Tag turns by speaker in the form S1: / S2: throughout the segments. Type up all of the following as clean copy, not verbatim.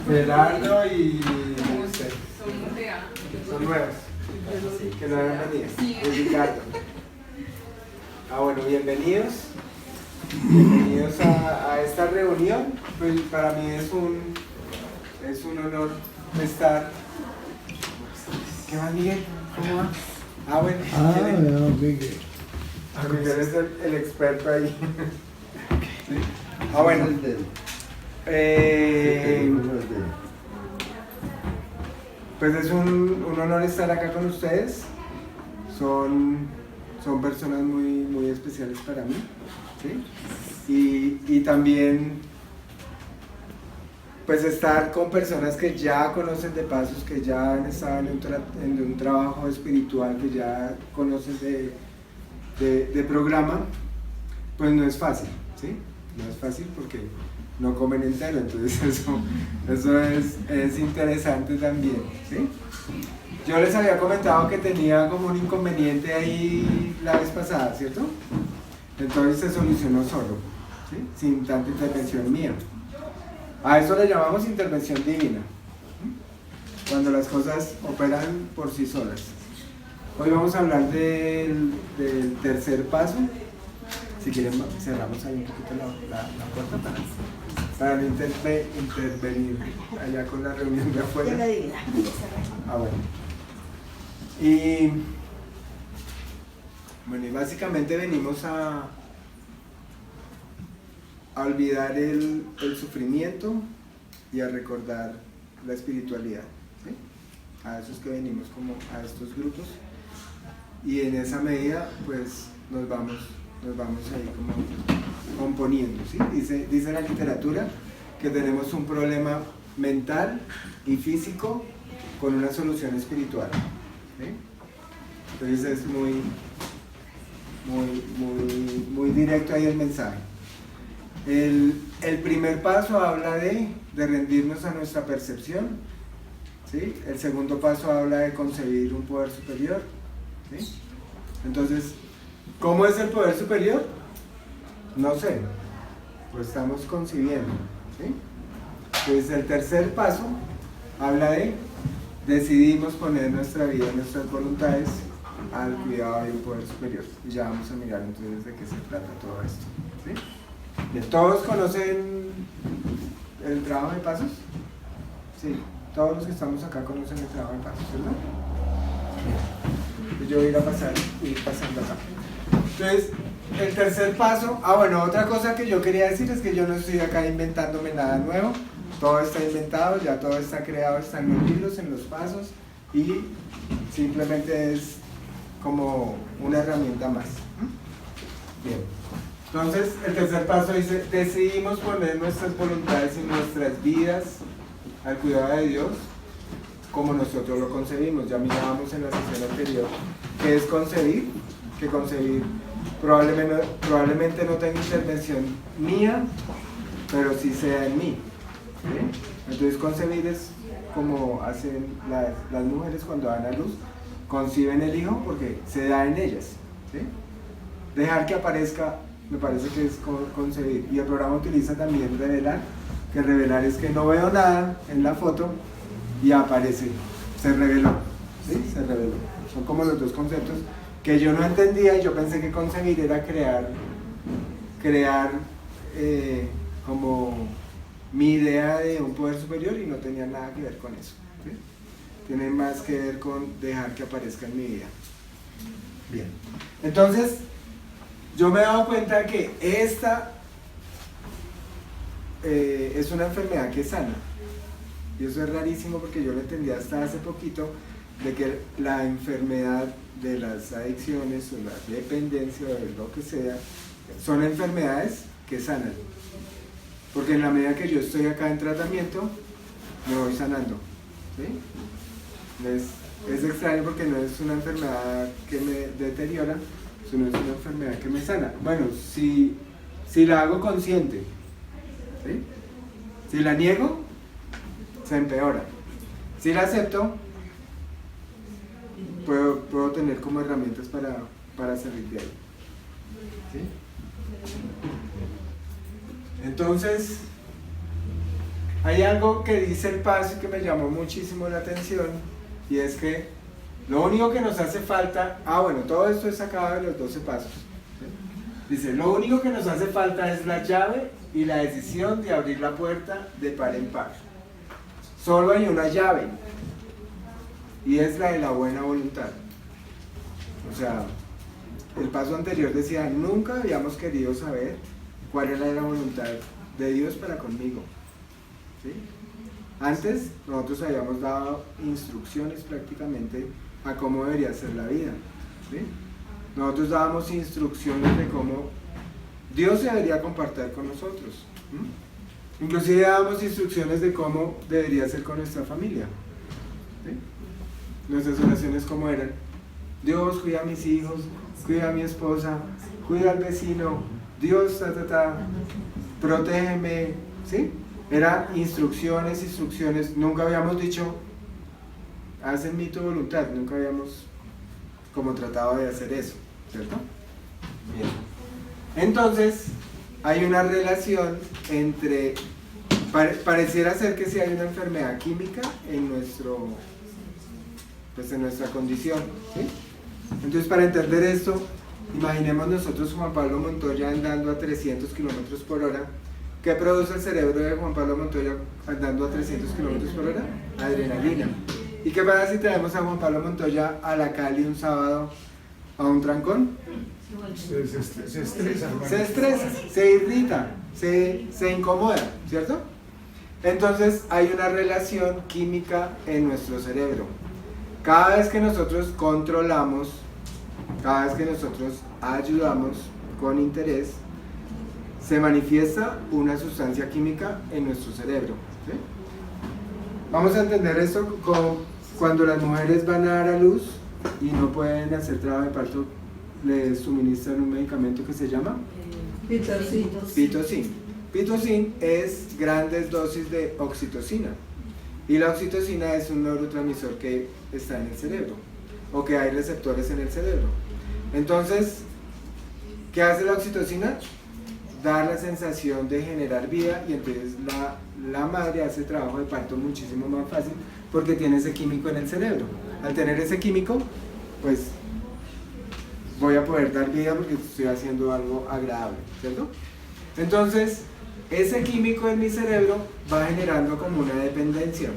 S1: Gerardo y usted. Son nuevos. Que no habían venido. Y Ricardo. Bueno, bienvenidos. Bienvenidos a esta reunión. Pues para mí es un honor estar. ¿Qué va, Miguel? ¿Cómo va? Bueno.
S2: No, Miguel.
S1: Miguel es el experto ahí. ¿Sí? Bueno. Pues es un honor estar acá con ustedes. Son personas muy especiales para mí, ¿sí? Y también pues estar con personas que ya conocen de Pasos, que ya han estado en un trabajo espiritual, que ya conocen de programa, pues no es fácil, ¿sí? No es fácil porque no comen entero, entonces eso es interesante también, ¿sí? Yo les había comentado que tenía como un inconveniente ahí la vez pasada, ¿cierto? Entonces se solucionó solo, ¿sí? Sin tanta intervención mía. A eso le llamamos intervención divina, ¿sí? Cuando las cosas operan por sí solas. Hoy vamos a hablar del tercer paso. Si quieren cerramos ahí un poquito la puerta para no intervenir allá con la reunión de afuera. Bueno. Y básicamente venimos a olvidar el sufrimiento y a recordar la espiritualidad, ¿sí? A eso es que venimos como a estos grupos, y en esa medida pues nos vamos ahí como componiendo, ¿sí? Dice la literatura que tenemos un problema mental y físico con una solución espiritual, ¿sí? Entonces es muy directo ahí el mensaje. El primer paso habla de rendirnos a nuestra percepción, ¿sí? El segundo paso habla de concebir un poder superior, ¿sí? Entonces, ¿cómo es el poder superior? No sé, lo estamos concibiendo, ¿sí? Entonces el tercer paso habla de decidimos poner nuestra vida, nuestras voluntades al cuidado de un poder superior. Y ya vamos a mirar entonces de qué se trata todo esto, ¿sí? Bien, ¿todos conocen el trabajo de pasos? Sí, todos los que estamos acá conocen el trabajo de pasos, ¿verdad? Bien. Yo voy a ir pasando acá. Entonces, el tercer paso, bueno, otra cosa que yo quería decir es que yo no estoy acá inventándome nada nuevo, todo está inventado, ya todo está creado, está en los libros, en los pasos, y simplemente es como una herramienta más. Bien, entonces el tercer paso dice, decidimos poner nuestras voluntades y nuestras vidas al cuidado de Dios como nosotros lo concebimos. Ya mirábamos en la sesión anterior qué es concebir, que concebir probablemente no tenga intervención mía, pero sí sea en mí, ¿sí? Entonces concebir es como hacen las mujeres cuando dan a luz, conciben el hijo porque se da en ellas, ¿sí? Dejar que aparezca me parece que es concebir, y el programa utiliza también revelar, que revelar es que no veo nada en la foto y aparece, se reveló, ¿sí? Se reveló. Son como los dos conceptos que yo no entendía, y yo pensé que concebir era crear como mi idea de un poder superior, y no tenía nada que ver con eso, ¿sí? Tiene más que ver con dejar que aparezca en mi vida. Bien, entonces yo me he dado cuenta que esta es una enfermedad que sana, y eso es rarísimo porque yo lo entendí hasta hace poquito, de que la enfermedad de las adicciones o la dependencia o de lo que sea son enfermedades que sanan, porque en la medida que yo estoy acá en tratamiento me voy sanando, ¿sí? Es extraño porque no es una enfermedad que me deteriora, sino es una enfermedad que me sana. Bueno, si la hago consciente, ¿sí? Si la niego, se empeora. Si la acepto, puedo tener como herramientas para salir de ahí, ¿sí? Entonces, hay algo que dice el paso y que me llamó muchísimo la atención, y es que lo único que nos hace falta, bueno, todo esto es sacado de los 12 pasos, ¿sí? Dice, lo único que nos hace falta es la llave y la decisión de abrir la puerta de par en par. Solo hay una llave, y es la de la buena voluntad. O sea, el paso anterior decía, nunca habíamos querido saber cuál era la voluntad de Dios para conmigo, ¿sí? Antes nosotros habíamos dado instrucciones prácticamente a cómo debería ser la vida, ¿sí? Nosotros dábamos instrucciones de cómo Dios se debería compartir con nosotros, ¿sí? Inclusive dábamos instrucciones de cómo debería ser con nuestra familia, ¿sí? Nuestras oraciones como eran: Dios, cuida a mis hijos, cuida a mi esposa, cuida al vecino, Dios, protégeme, ¿sí? Eran instrucciones, nunca habíamos dicho, haz en mí tu voluntad, nunca habíamos como tratado de hacer eso, ¿cierto? Bien. Entonces, hay una relación entre, pareciera ser que sí hay una enfermedad química en en nuestra condición, ¿sí? Entonces, para entender esto, imaginemos nosotros Juan Pablo Montoya andando a 300 kilómetros por hora. ¿Qué produce el cerebro de Juan Pablo Montoya andando a 300 kilómetros por hora? Adrenalina. ¿Y qué pasa si traemos a Juan Pablo Montoya a la Cali un sábado a un trancón?
S2: Se estresa.
S1: Se estresa, se irrita, se incomoda, ¿cierto? Entonces hay una relación química en nuestro cerebro. Cada vez que nosotros controlamos, cada vez que nosotros ayudamos con interés, se manifiesta una sustancia química en nuestro cerebro, ¿sí? Vamos a entender esto cuando las mujeres van a dar a luz y no pueden hacer trabajo de parto, les suministran un medicamento que se llama pitocin. Pitocin es grandes dosis de oxitocina, y la oxitocina es un neurotransmisor que está en el cerebro, o que hay receptores en el cerebro. Entonces, ¿qué hace la oxitocina? Dar la sensación de generar vida, y entonces la madre hace trabajo de parto muchísimo más fácil porque tiene ese químico en el cerebro. Al tener ese químico, pues voy a poder dar vida porque estoy haciendo algo agradable, ¿cierto? Entonces, ese químico en mi cerebro va generando como una dependencia,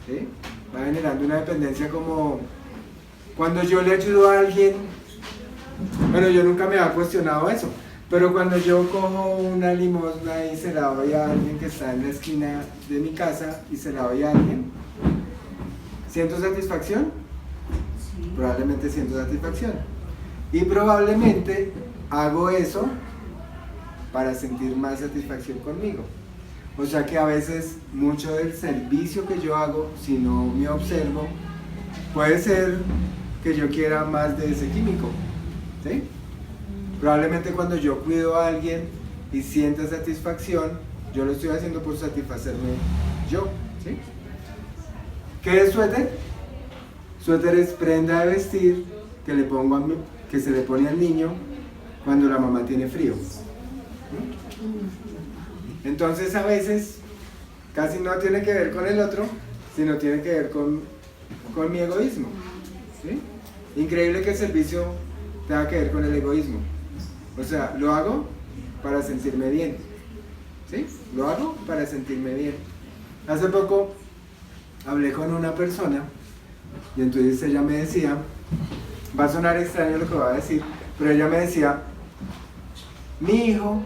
S1: ¿sí? Va generando una dependencia como cuando yo le ayudo a alguien. Bueno, yo nunca me había cuestionado eso, pero cuando yo cojo una limosna y se la doy a alguien que está en la esquina de mi casa y se la doy a alguien, ¿siento satisfacción? Sí. Probablemente siento satisfacción. Y probablemente hago eso para sentir más satisfacción conmigo. O sea que a veces mucho del servicio que yo hago, si no me observo, puede ser que yo quiera más de ese químico, ¿sí? Probablemente cuando yo cuido a alguien y sienta satisfacción, yo lo estoy haciendo por satisfacerme yo, ¿sí? ¿Qué es suéter? Suéter es prenda de vestir que se le pone al niño cuando la mamá tiene frío, ¿sí? Entonces a veces casi no tiene que ver con el otro, sino tiene que ver con mi egoísmo, ¿sí? Increíble que el servicio tenga que ver con el egoísmo. O sea, lo hago para sentirme bien, ¿sí? Lo hago para sentirme bien. Hace poco hablé con una persona y entonces ella me decía, va a sonar extraño lo que voy a decir, pero ella me decía, mi hijo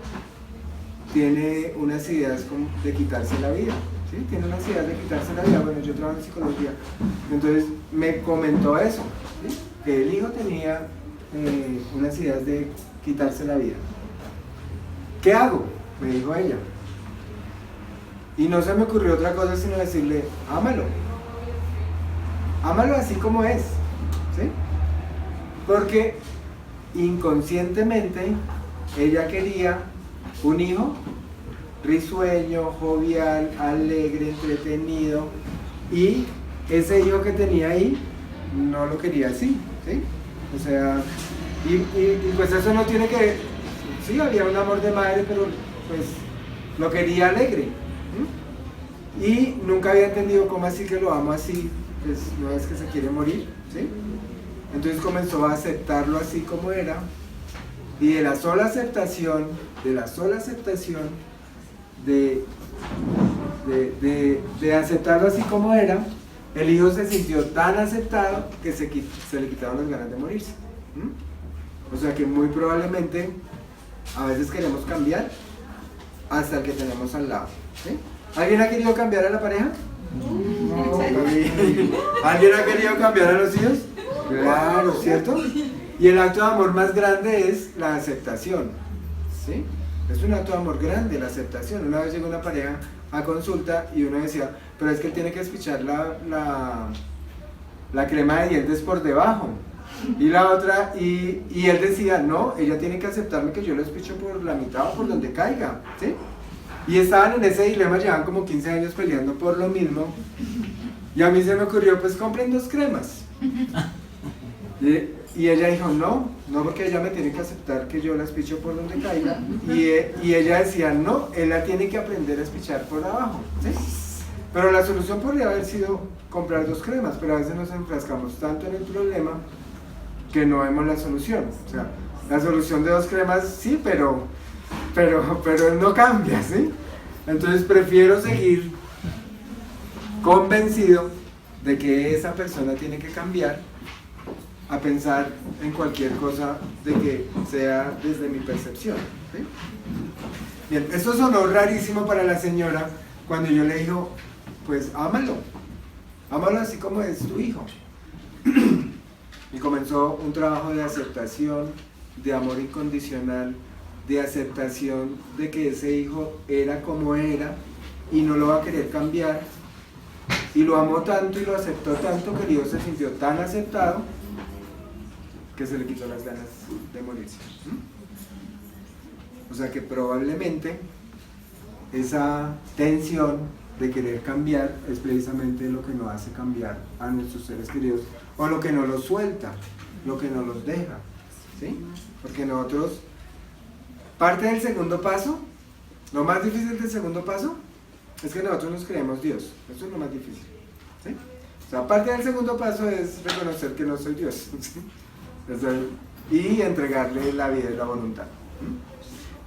S1: tiene unas ideas de quitarse la vida, ¿sí? Tiene unas ideas de quitarse la vida. Bueno, yo trabajo en psicología, entonces me comentó eso, ¿sí? Que el hijo tenía unas ideas de quitarse la vida. ¿Qué hago?, me dijo ella. Y no se me ocurrió otra cosa sino decirle, ámalo. Ámalo así como es, ¿sí? Porque inconscientemente ella quería un hijo risueño, jovial, alegre, entretenido, y ese hijo que tenía ahí no lo quería así, ¿sí? O sea, y pues eso no tiene que, sí, había un amor de madre, pero pues lo quería alegre, ¿sí? y nunca había entendido cómo así que lo amo así, pues no es que se quiere morir, ¿sí? Entonces comenzó a aceptarlo así como era, y de la sola aceptación, de aceptarlo así como era, el hijo se sintió tan aceptado que se le quitaron las ganas de morirse. ¿Mm? O sea que muy probablemente a veces queremos cambiar hasta el que tenemos al lado, ¿sí? ¿Alguien ha querido cambiar a la pareja? No. ¿Alguien ha querido cambiar a los hijos? Claro, ¿cierto? Y el acto de amor más grande es la aceptación, ¿sí? Es un acto de amor grande, la aceptación. Una vez llegó una pareja a consulta y uno decía, pero es que él tiene que espichar la crema de dientes por debajo. Y la otra, y él decía, no, ella tiene que aceptarme que yo lo espicho por la mitad o por donde caiga, ¿sí? Y estaban en ese dilema, llevan como 15 años peleando por lo mismo. Y a mí se me ocurrió, pues compren 2 cremas. Y ella dijo, no, porque ella me tiene que aceptar que yo la espicho por donde caiga. Y ella decía, no, él la tiene que aprender a espichar por abajo, ¿sí? Pero la solución podría haber sido comprar 2 cremas, pero a veces nos enfrascamos tanto en el problema que no vemos la solución. O sea, la solución de 2 cremas sí, pero no cambia, ¿sí? Entonces prefiero seguir convencido de que esa persona tiene que cambiar a pensar en cualquier cosa de que sea desde mi percepción, ¿sí? Bien, esto sonó rarísimo para la señora cuando yo le digo, pues ámalo así como es tu hijo. Y comenzó un trabajo de aceptación, de amor incondicional, de aceptación de que ese hijo era como era y no lo va a querer cambiar, y lo amó tanto y lo aceptó tanto que el hijo se sintió tan aceptado que se le quitó las ganas de morirse. O sea que probablemente esa tensión de querer cambiar es precisamente lo que nos hace cambiar a nuestros seres queridos, o lo que nos los suelta, lo que nos los deja, ¿sí? Porque nosotros, parte del segundo paso, lo más difícil del segundo paso es que nosotros nos creemos Dios. Eso es lo más difícil, ¿sí? O sea, parte del segundo paso es reconocer que no soy Dios, ¿sí? Y entregarle la vida y la voluntad.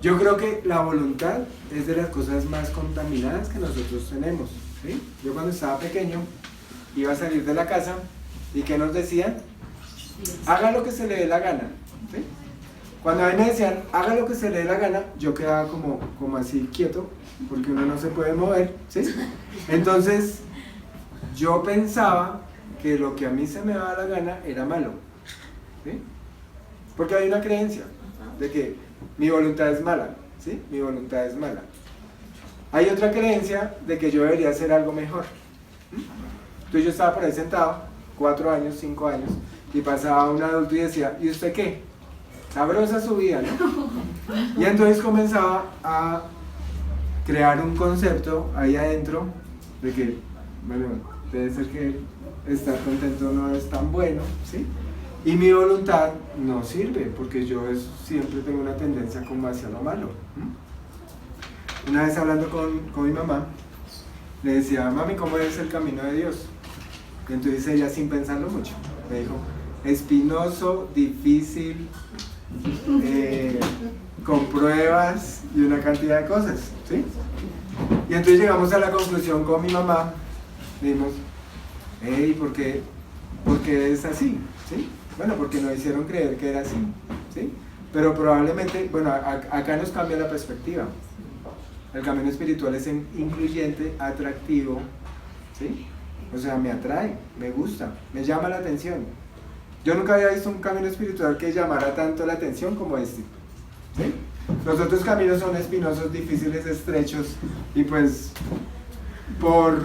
S1: Yo creo que la voluntad es de las cosas más contaminadas que nosotros tenemos, ¿sí? Yo cuando estaba pequeño iba a salir de la casa y ¿qué nos decían? Haga lo que se le dé la gana, ¿sí? Cuando a mí me decían haga lo que se le dé la gana, yo quedaba como así quieto, porque uno no se puede mover, ¿sí? Entonces yo pensaba que lo que a mí se me daba la gana era malo, ¿sí? Porque hay una creencia de que mi voluntad es mala, ¿sí? Mi voluntad es mala. Hay otra creencia de que yo debería hacer algo mejor. Entonces yo estaba por ahí sentado, 4 años, 5 años, y pasaba un adulto y decía, ¿y usted qué? Sabrosa su vida, ¿no? Y entonces comenzaba a crear un concepto ahí adentro de que, bueno, debe ser que estar contento no es tan bueno, ¿sí? Y mi voluntad no sirve, porque yo siempre tengo una tendencia como hacia lo malo. Una vez hablando con mi mamá, le decía, mami, ¿cómo es el camino de Dios? Y entonces ella, sin pensarlo mucho, me dijo, espinoso, difícil, con pruebas y una cantidad de cosas, ¿sí? Y entonces llegamos a la conclusión con mi mamá, dijimos, hey, ¿por qué es así? ¿Sí? Bueno, porque nos hicieron creer que era así, ¿sí? Pero probablemente, bueno, acá nos cambia la perspectiva. El camino espiritual es incluyente, atractivo, ¿sí? O sea, me atrae, me gusta, me llama la atención. Yo nunca había visto un camino espiritual que llamara tanto la atención como este, ¿sí? Los otros caminos son espinosos, difíciles, estrechos, y pues por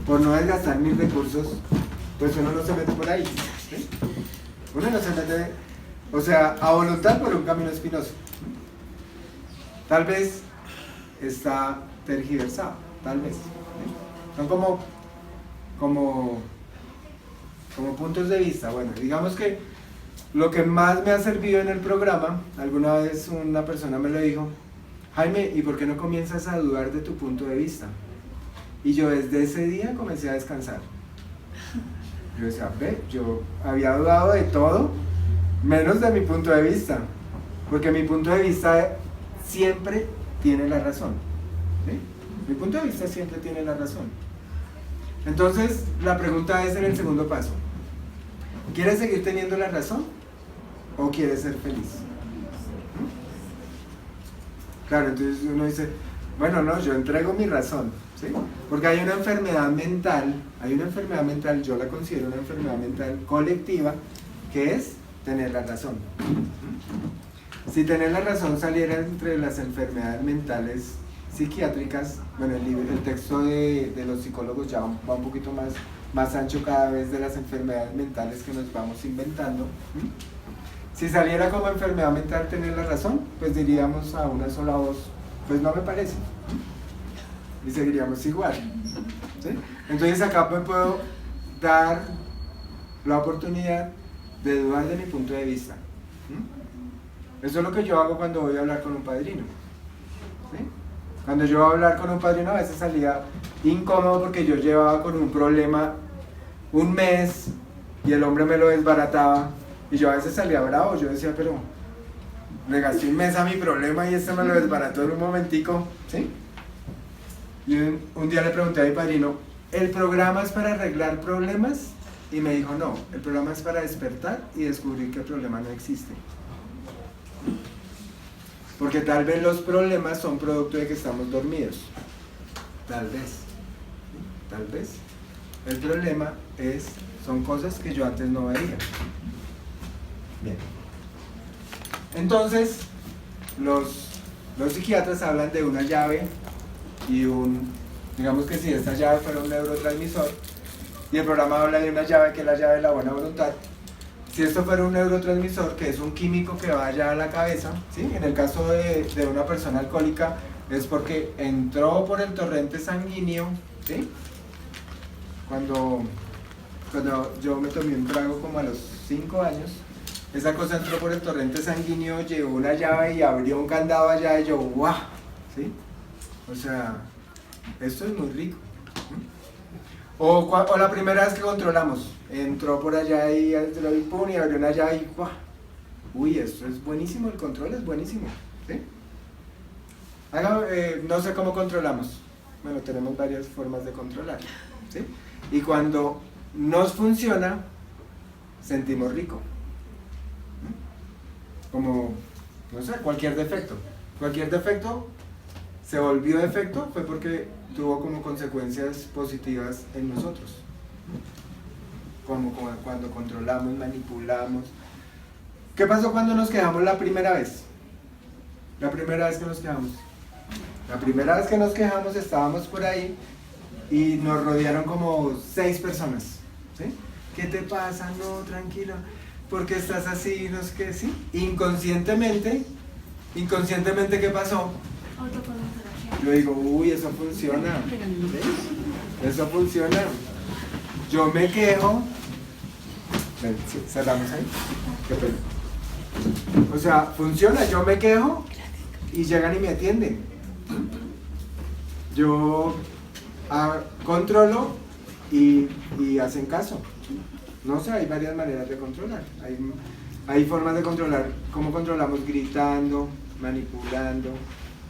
S1: no desgastar mis recursos, pues uno no se mete por ahí, ¿sí? Uno no se mete, o sea, a voluntad por un camino espinoso. Tal vez está tergiversado, tal vez, ¿sí? Son como puntos de vista. Bueno, digamos que lo que más me ha servido en el programa, alguna vez una persona me lo dijo, Jaime, ¿y por qué no comienzas a dudar de tu punto de vista? Y yo desde ese día comencé a descansar. Yo decía, ve, yo había dudado de todo, menos de mi punto de vista, porque mi punto de vista siempre tiene la razón, ¿sí? Mi punto de vista siempre tiene la razón. Entonces, la pregunta es en el segundo paso, ¿quieres seguir teniendo la razón o quieres ser feliz? Claro, entonces uno dice, bueno, no, yo entrego mi razón, ¿sí? Porque hay una enfermedad mental, yo la considero una enfermedad mental colectiva, que es tener la razón. Si tener la razón saliera entre las enfermedades mentales psiquiátricas, bueno, el texto de los psicólogos ya va un poquito más ancho cada vez de las enfermedades mentales que nos vamos inventando. Si saliera como enfermedad mental tener la razón, pues diríamos a una sola voz, pues no me parece. Y seguiríamos igual, ¿sí? Entonces acá me puedo dar la oportunidad de dudar de mi punto de vista. Eso es lo que yo hago cuando voy a hablar con un padrino, ¿sí? Cuando yo voy a hablar con un padrino a veces salía incómodo porque yo llevaba con un problema un mes y el hombre me lo desbarataba y yo a veces salía bravo. Yo decía, pero le gasté un mes a mi problema y este me lo desbarató en un momentico, ¿sí? Y un día le pregunté a mi padrino, ¿el programa es para arreglar problemas? Y me dijo, no, el programa es para despertar y descubrir que el problema no existe. Porque tal vez los problemas son producto de que estamos dormidos. Tal vez. El problema son cosas que yo antes no veía. Bien. Entonces, los psiquiatras hablan de una llave y digamos que si esta llave fuera un neurotransmisor, y el programa habla de una llave que es la llave de la buena voluntad. Si esto fuera un neurotransmisor, que es un químico que va allá a la cabeza, ¿sí? En el caso de una persona alcohólica, es porque entró por el torrente sanguíneo, ¿sí? Cuando yo me tomé un trago como a los 5 años, esa cosa entró por el torrente sanguíneo, llevó una llave y abrió un candado allá y yo, ¡guau! ¿Sí? O sea, esto es muy rico. O la primera vez que controlamos, entró por allá y pum, y abrió una llave y ¡guau! Uy, esto es buenísimo, el control es buenísimo, ¿sí? No sé cómo controlamos. Bueno, tenemos varias formas de controlar, ¿sí? Y cuando nos funciona, sentimos rico. Como, no sé, cualquier defecto. Cualquier defecto se volvió defecto fue porque tuvo como consecuencias positivas en nosotros. Como cuando controlamos, manipulamos. ¿Qué pasó cuando nos quejamos la primera vez? La primera vez que nos quejamos. La primera vez que nos quejamos estábamos por ahí y nos rodearon como 6 personas. ¿Sí? ¿Qué te pasa? No, tranquilo. ¿Por qué estás así? No sé qué, ¿sí? Inconscientemente, ¿qué pasó? Yo digo, uy, eso funciona. ¿Ves? Eso funciona. Yo me quejo. Ven, cerramos ahí. Qué pena. O sea, funciona. Yo me quejo y llegan y me atienden. Yo controlo y hacen caso. No sé, hay varias maneras de controlar. Hay formas de controlar. ¿Cómo controlamos? Gritando, manipulando,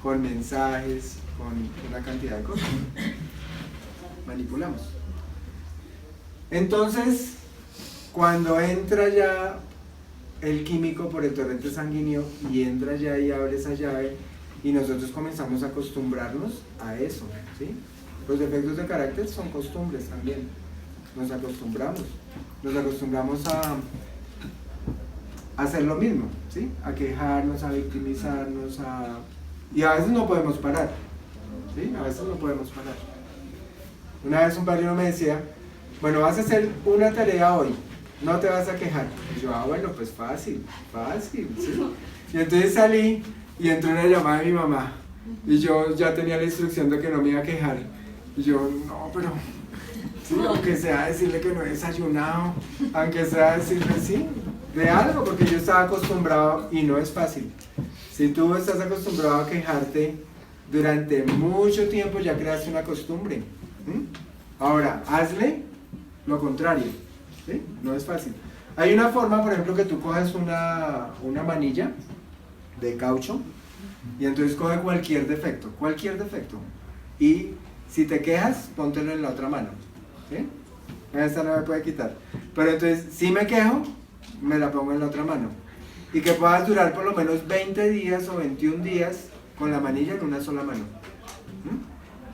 S1: con mensajes, con una cantidad de cosas. Manipulamos. Entonces, cuando entra ya el químico por el torrente sanguíneo y entra ya y abre esa llave y nosotros comenzamos a acostumbrarnos a eso, ¿sí? Los defectos de carácter son costumbres también. Nos acostumbramos a hacer lo mismo, ¿sí? A quejarnos, a victimizarnos, y a veces no podemos parar, ¿sí? A veces no podemos parar. Una vez un padrino me decía, bueno, vas a hacer una tarea hoy, no te vas a quejar. Y yo, bueno, pues fácil, ¿sí? Y entonces salí y entró una llamada de mi mamá y yo ya tenía la instrucción de que no me iba a quejar. Y yo, no, pero sí, aunque sea decirle que no he desayunado, aunque sea decirle sí, de algo, porque yo estaba acostumbrado y no es fácil. Si tú estás acostumbrado a quejarte durante mucho tiempo, ya creaste una costumbre. Ahora, hazle lo contrario. ¿Sí? No es fácil. Hay una forma, por ejemplo, que tú coges una manilla de caucho y entonces coge cualquier defecto, y si te quejas, póntelo en la otra mano. ¿Sí? Esta no me puede quitar. Pero entonces, si me quejo, me la pongo en la otra mano. Y que puedas durar por lo menos 20 días o 21 días con la manilla en una sola mano.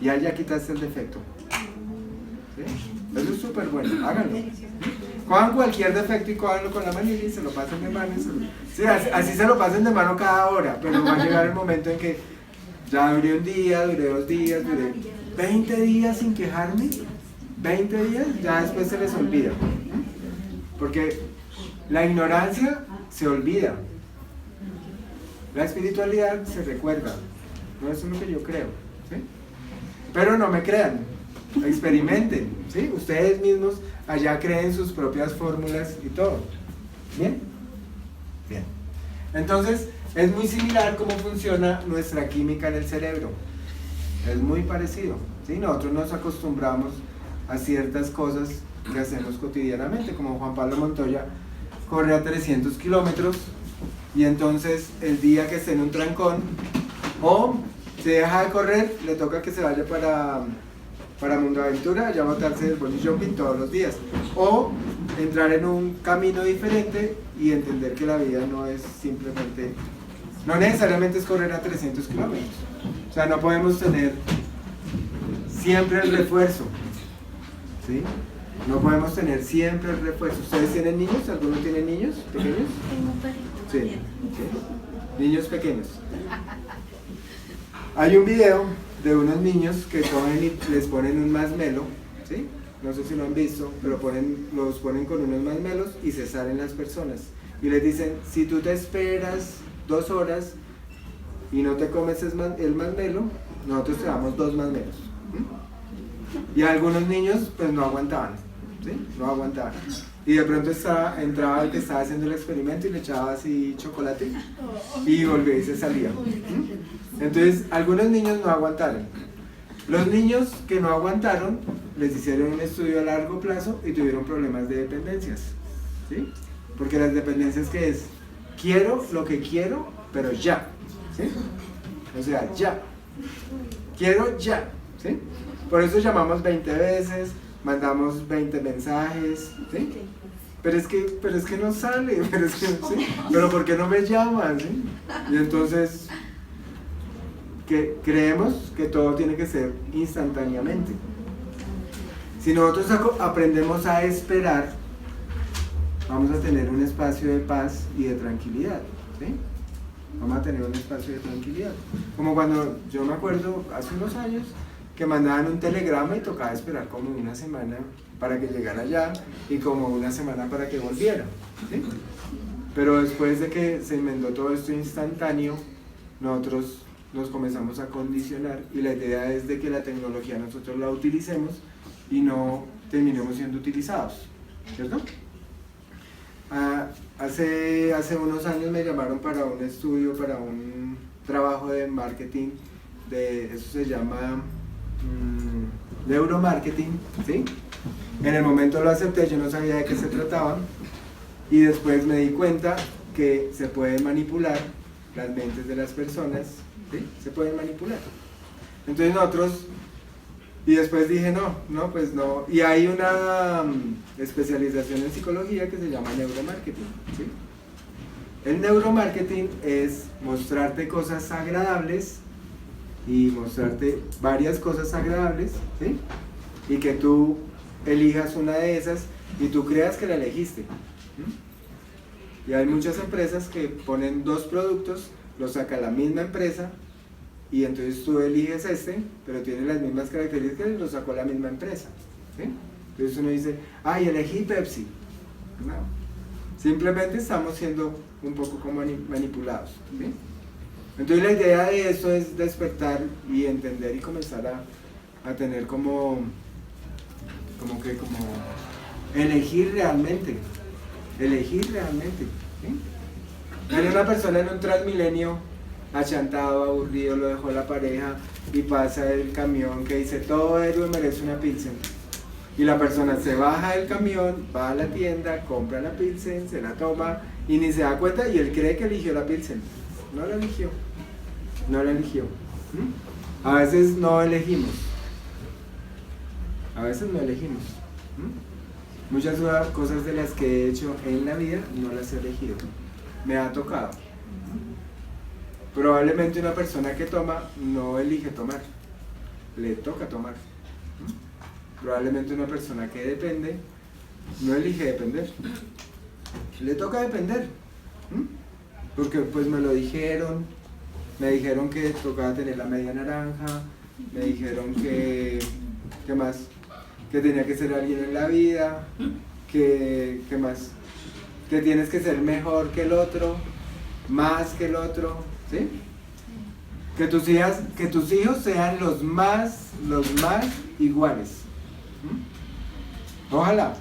S1: Y ahí ya quitaste el defecto. ¿Sí? Eso es súper bueno, háganlo. Cojan cualquier defecto y cójanlo con la manilla y se lo pasen de mano. Sí, así se lo pasen de mano cada hora, pero va a llegar el momento en que ya duré un día, duré 2 días, duré 20 días sin quejarme. 20 días, ya después se les olvida. Porque la ignorancia se olvida. La espiritualidad se recuerda. No, eso es lo que yo creo. ¿Sí? Pero no me crean. Experimenten. ¿Sí? Ustedes mismos allá creen sus propias fórmulas y todo. ¿Bien? Bien. Entonces, es muy similar cómo funciona nuestra química en el cerebro. Es muy parecido. ¿Sí? Nosotros nos acostumbramos a ciertas cosas que hacemos cotidianamente, como Juan Pablo Montoya corre a 300 kilómetros y entonces el día que esté en un trancón o se deja de correr, le toca que se vaya para Mundo Aventura, ya botarse del bungee jumping todos los días, o entrar en un camino diferente y entender que la vida no es simplemente, no necesariamente es correr a 300 kilómetros, o sea, no podemos tener siempre el refuerzo. ¿Sí? No podemos tener siempre el refuerzo. ¿Ustedes tienen niños? ¿Alguno tiene niños pequeños?
S3: Tengo un perrito.
S1: Sí. ¿Sí? Niños pequeños. Hay un video de unos niños que cogen y les ponen un masmelo, ¿sí? No sé si lo han visto, pero los ponen con unos masmelos y se salen las personas. Y les dicen, si tú te esperas 2 horas y no te comes el masmelo, nosotros te damos 2 masmelos. Y algunos niños pues no aguantaban, ¿sí? No aguantaban. Y de pronto entraba el que estaba haciendo el experimento y le echaba así chocolate y volvía y se salía. Entonces algunos niños no aguantaron. Los niños que no aguantaron les hicieron un estudio a largo plazo y tuvieron problemas de dependencias, ¿sí? Porque las dependencias, ¿qué es? Quiero lo que quiero, pero ya, ¿sí? O sea, ya. Quiero ya, ¿sí? Por eso llamamos 20 veces, mandamos 20 mensajes, ¿sí? Pero es que no sale, ¿sí? Pero ¿por qué no me llaman? ¿Sí? Y entonces que creemos que todo tiene que ser instantáneamente. Si nosotros aprendemos a esperar, vamos a tener un espacio de paz y de tranquilidad, ¿sí? Vamos a tener un espacio de tranquilidad. Como cuando yo me acuerdo hace unos años que mandaban un telegrama y tocaba esperar como una semana para que llegara allá y como una semana para que volviera, ¿sí? Pero después de que se inventó todo esto instantáneo, nosotros nos comenzamos a condicionar y la idea es de que la tecnología nosotros la utilicemos y no terminemos siendo utilizados, ¿cierto? Hace unos años me llamaron para un estudio, para un trabajo de marketing, eso se llama neuromarketing, ¿sí? En el momento lo acepté, yo no sabía de qué se trataba y después me di cuenta que se pueden manipular las mentes de las personas, ¿sí? Se pueden manipular. Entonces nosotros, y después dije no, pues no, y hay una especialización en psicología que se llama neuromarketing, ¿sí? El neuromarketing es mostrarte cosas agradables y mostrarte varias cosas agradables, ¿sí? Y que tú elijas una de esas y tú creas que la elegiste. Y hay muchas empresas que ponen 2 productos, los saca la misma empresa y entonces tú eliges pero tiene las mismas características y lo sacó la misma empresa, ¿sí? Entonces uno dice, ay, elegí Pepsi. No, simplemente estamos siendo un poco como manipulados, ¿sí? Entonces la idea de esto es despertar y entender y comenzar a tener como elegir realmente, ¿sí? Hay una persona en un Transmilenio achantado, aburrido, lo dejó la pareja y pasa el camión que dice todo héroe merece una Pilsen. Y la persona se baja del camión, va a la tienda, compra la Pilsen, se la toma y ni se da cuenta y él cree que eligió la Pilsen. No la eligió. No la eligió. A veces no elegimos. A veces no elegimos. Muchas cosas de las que he hecho en la vida no las he elegido. Me ha tocado. Probablemente una persona que toma no elige tomar. Le toca tomar. Probablemente una persona que depende no elige depender. Le toca depender. Porque pues me lo dijeron. Me dijeron que tocaba tener la media naranja. Me dijeron que... ¿Qué más? Que tenía que ser alguien en la vida, ¿qué más? Que tienes que ser mejor que el otro, más que el otro, ¿sí? Que tus hijos sean los más iguales. Ojalá,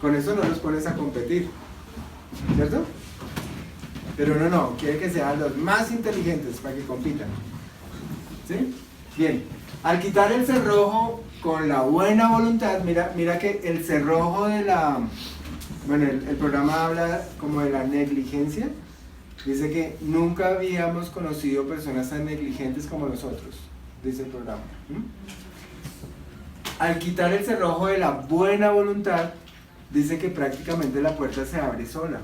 S1: con eso no los pones a competir, ¿cierto? Pero no, quiere que sean los más inteligentes para que compitan, ¿sí? Bien, al quitar el cerrojo con la buena voluntad, mira que el cerrojo de la... Bueno, el programa habla como de la negligencia. Dice que nunca habíamos conocido personas tan negligentes como nosotros, dice el programa. Al quitar el cerrojo de la buena voluntad, dice que prácticamente la puerta se abre sola.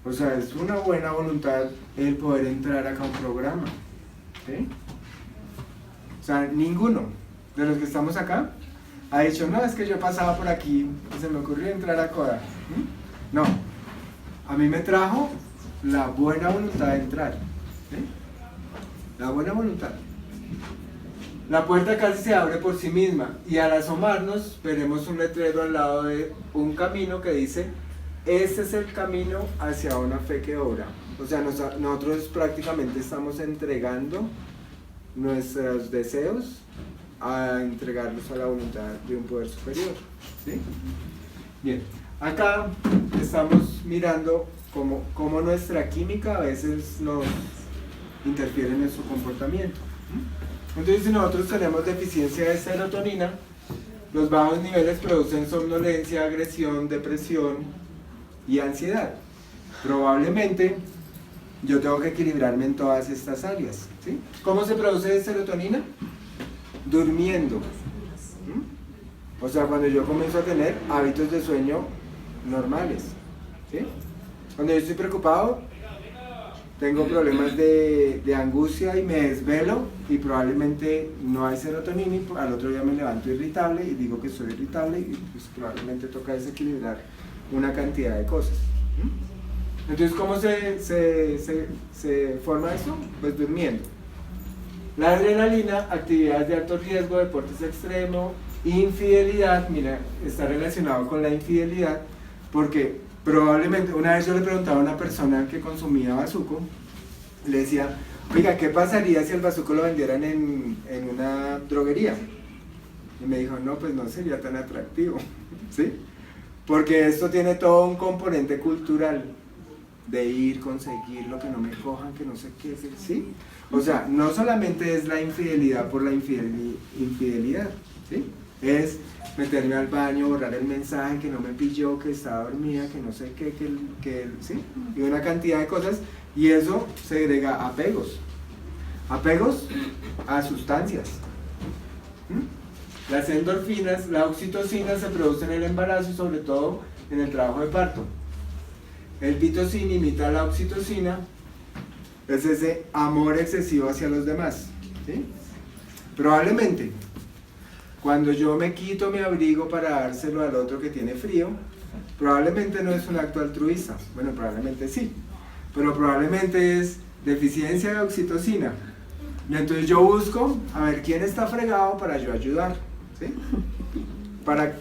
S1: O sea, es una buena voluntad el poder entrar acá a un programa, ¿sí? O sea, ninguno de los que estamos acá ha dicho, no, es que yo pasaba por aquí y se me ocurrió entrar a Coda. No, a mí me trajo la buena voluntad de entrar, ¿sí? La buena voluntad. La puerta casi se abre por sí misma y al asomarnos veremos un letrero al lado de un camino que dice, este es el camino hacia una fe que obra. O sea, nosotros prácticamente estamos entregando nuestros deseos a entregarlos a la voluntad de un poder superior, ¿sí? Bien, acá estamos mirando cómo nuestra química a veces nos interfiere en nuestro comportamiento. Entonces, si nosotros tenemos deficiencia de serotonina, los bajos niveles producen somnolencia, agresión, depresión y ansiedad. Probablemente yo tengo que equilibrarme en todas estas áreas, ¿sí? ¿Cómo se produce serotonina? Durmiendo. O sea, cuando yo comienzo a tener hábitos de sueño normales, ¿sí? Cuando yo estoy preocupado, tengo problemas de angustia y me desvelo y probablemente no hay serotonina y al otro día me levanto irritable y digo que estoy irritable y pues probablemente toca desequilibrar una cantidad de cosas. Entonces, ¿cómo se forma esto? Pues durmiendo. La adrenalina, actividades de alto riesgo, deportes extremos, infidelidad, mira, está relacionado con la infidelidad, porque probablemente, una vez yo le preguntaba a una persona que consumía bazuco, le decía, oiga, ¿qué pasaría si el bazuco lo vendieran en una droguería? Y me dijo, no, pues no sería tan atractivo, ¿sí? Porque esto tiene todo un componente cultural, de ir, conseguir lo que no me cojan, que no sé qué, ¿sí? O sea, no solamente es la infidelidad por la infidelidad, ¿sí? Es meterme al baño, borrar el mensaje, que no me pilló, que estaba dormida, que no sé qué, ¿sí? Y una cantidad de cosas, y eso segrega apegos a sustancias. Las endorfinas, la oxitocina se produce en el embarazo y sobre todo en el trabajo de parto. El pitocin imita la oxitocina, es ese amor excesivo hacia los demás, ¿sí? Probablemente, cuando yo me quito mi abrigo para dárselo al otro que tiene frío, probablemente no es un acto altruista, bueno, probablemente sí, pero probablemente es deficiencia de oxitocina. Y entonces yo busco a ver quién está fregado para yo ayudar, ¿sí?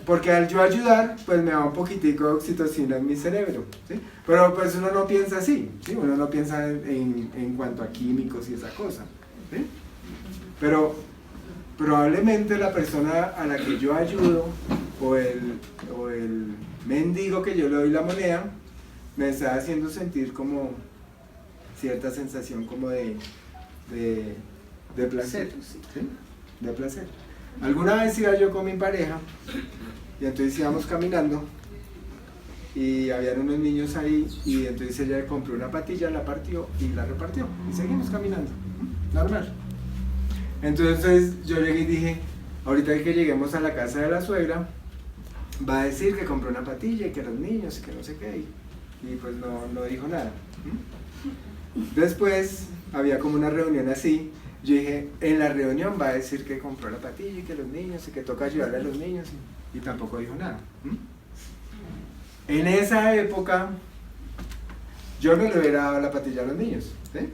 S1: Porque al yo ayudar, pues me da un poquitico de oxitocina en mi cerebro, ¿sí? Pero pues uno no piensa así, ¿sí? Uno no piensa en cuanto a químicos y esa cosa, ¿sí? Pero probablemente la persona a la que yo ayudo, o el mendigo que yo le doy la moneda, me está haciendo sentir como cierta sensación como de placer, ¿sí? De placer. Alguna vez iba yo con mi pareja y entonces íbamos caminando y habían unos niños ahí y entonces ella compró una patilla, la partió y la repartió y seguimos caminando, normal. Entonces yo llegué y dije, ahorita que lleguemos a la casa de la suegra va a decir que compró una patilla y que los niños y que no sé qué, y pues no dijo nada. Después había como una reunión así, yo dije, en la reunión va a decir que compró la patilla y que los niños y que toca ayudarle a los niños, y tampoco dijo nada. En esa época yo no le hubiera dado la patilla a los niños, ¿sí?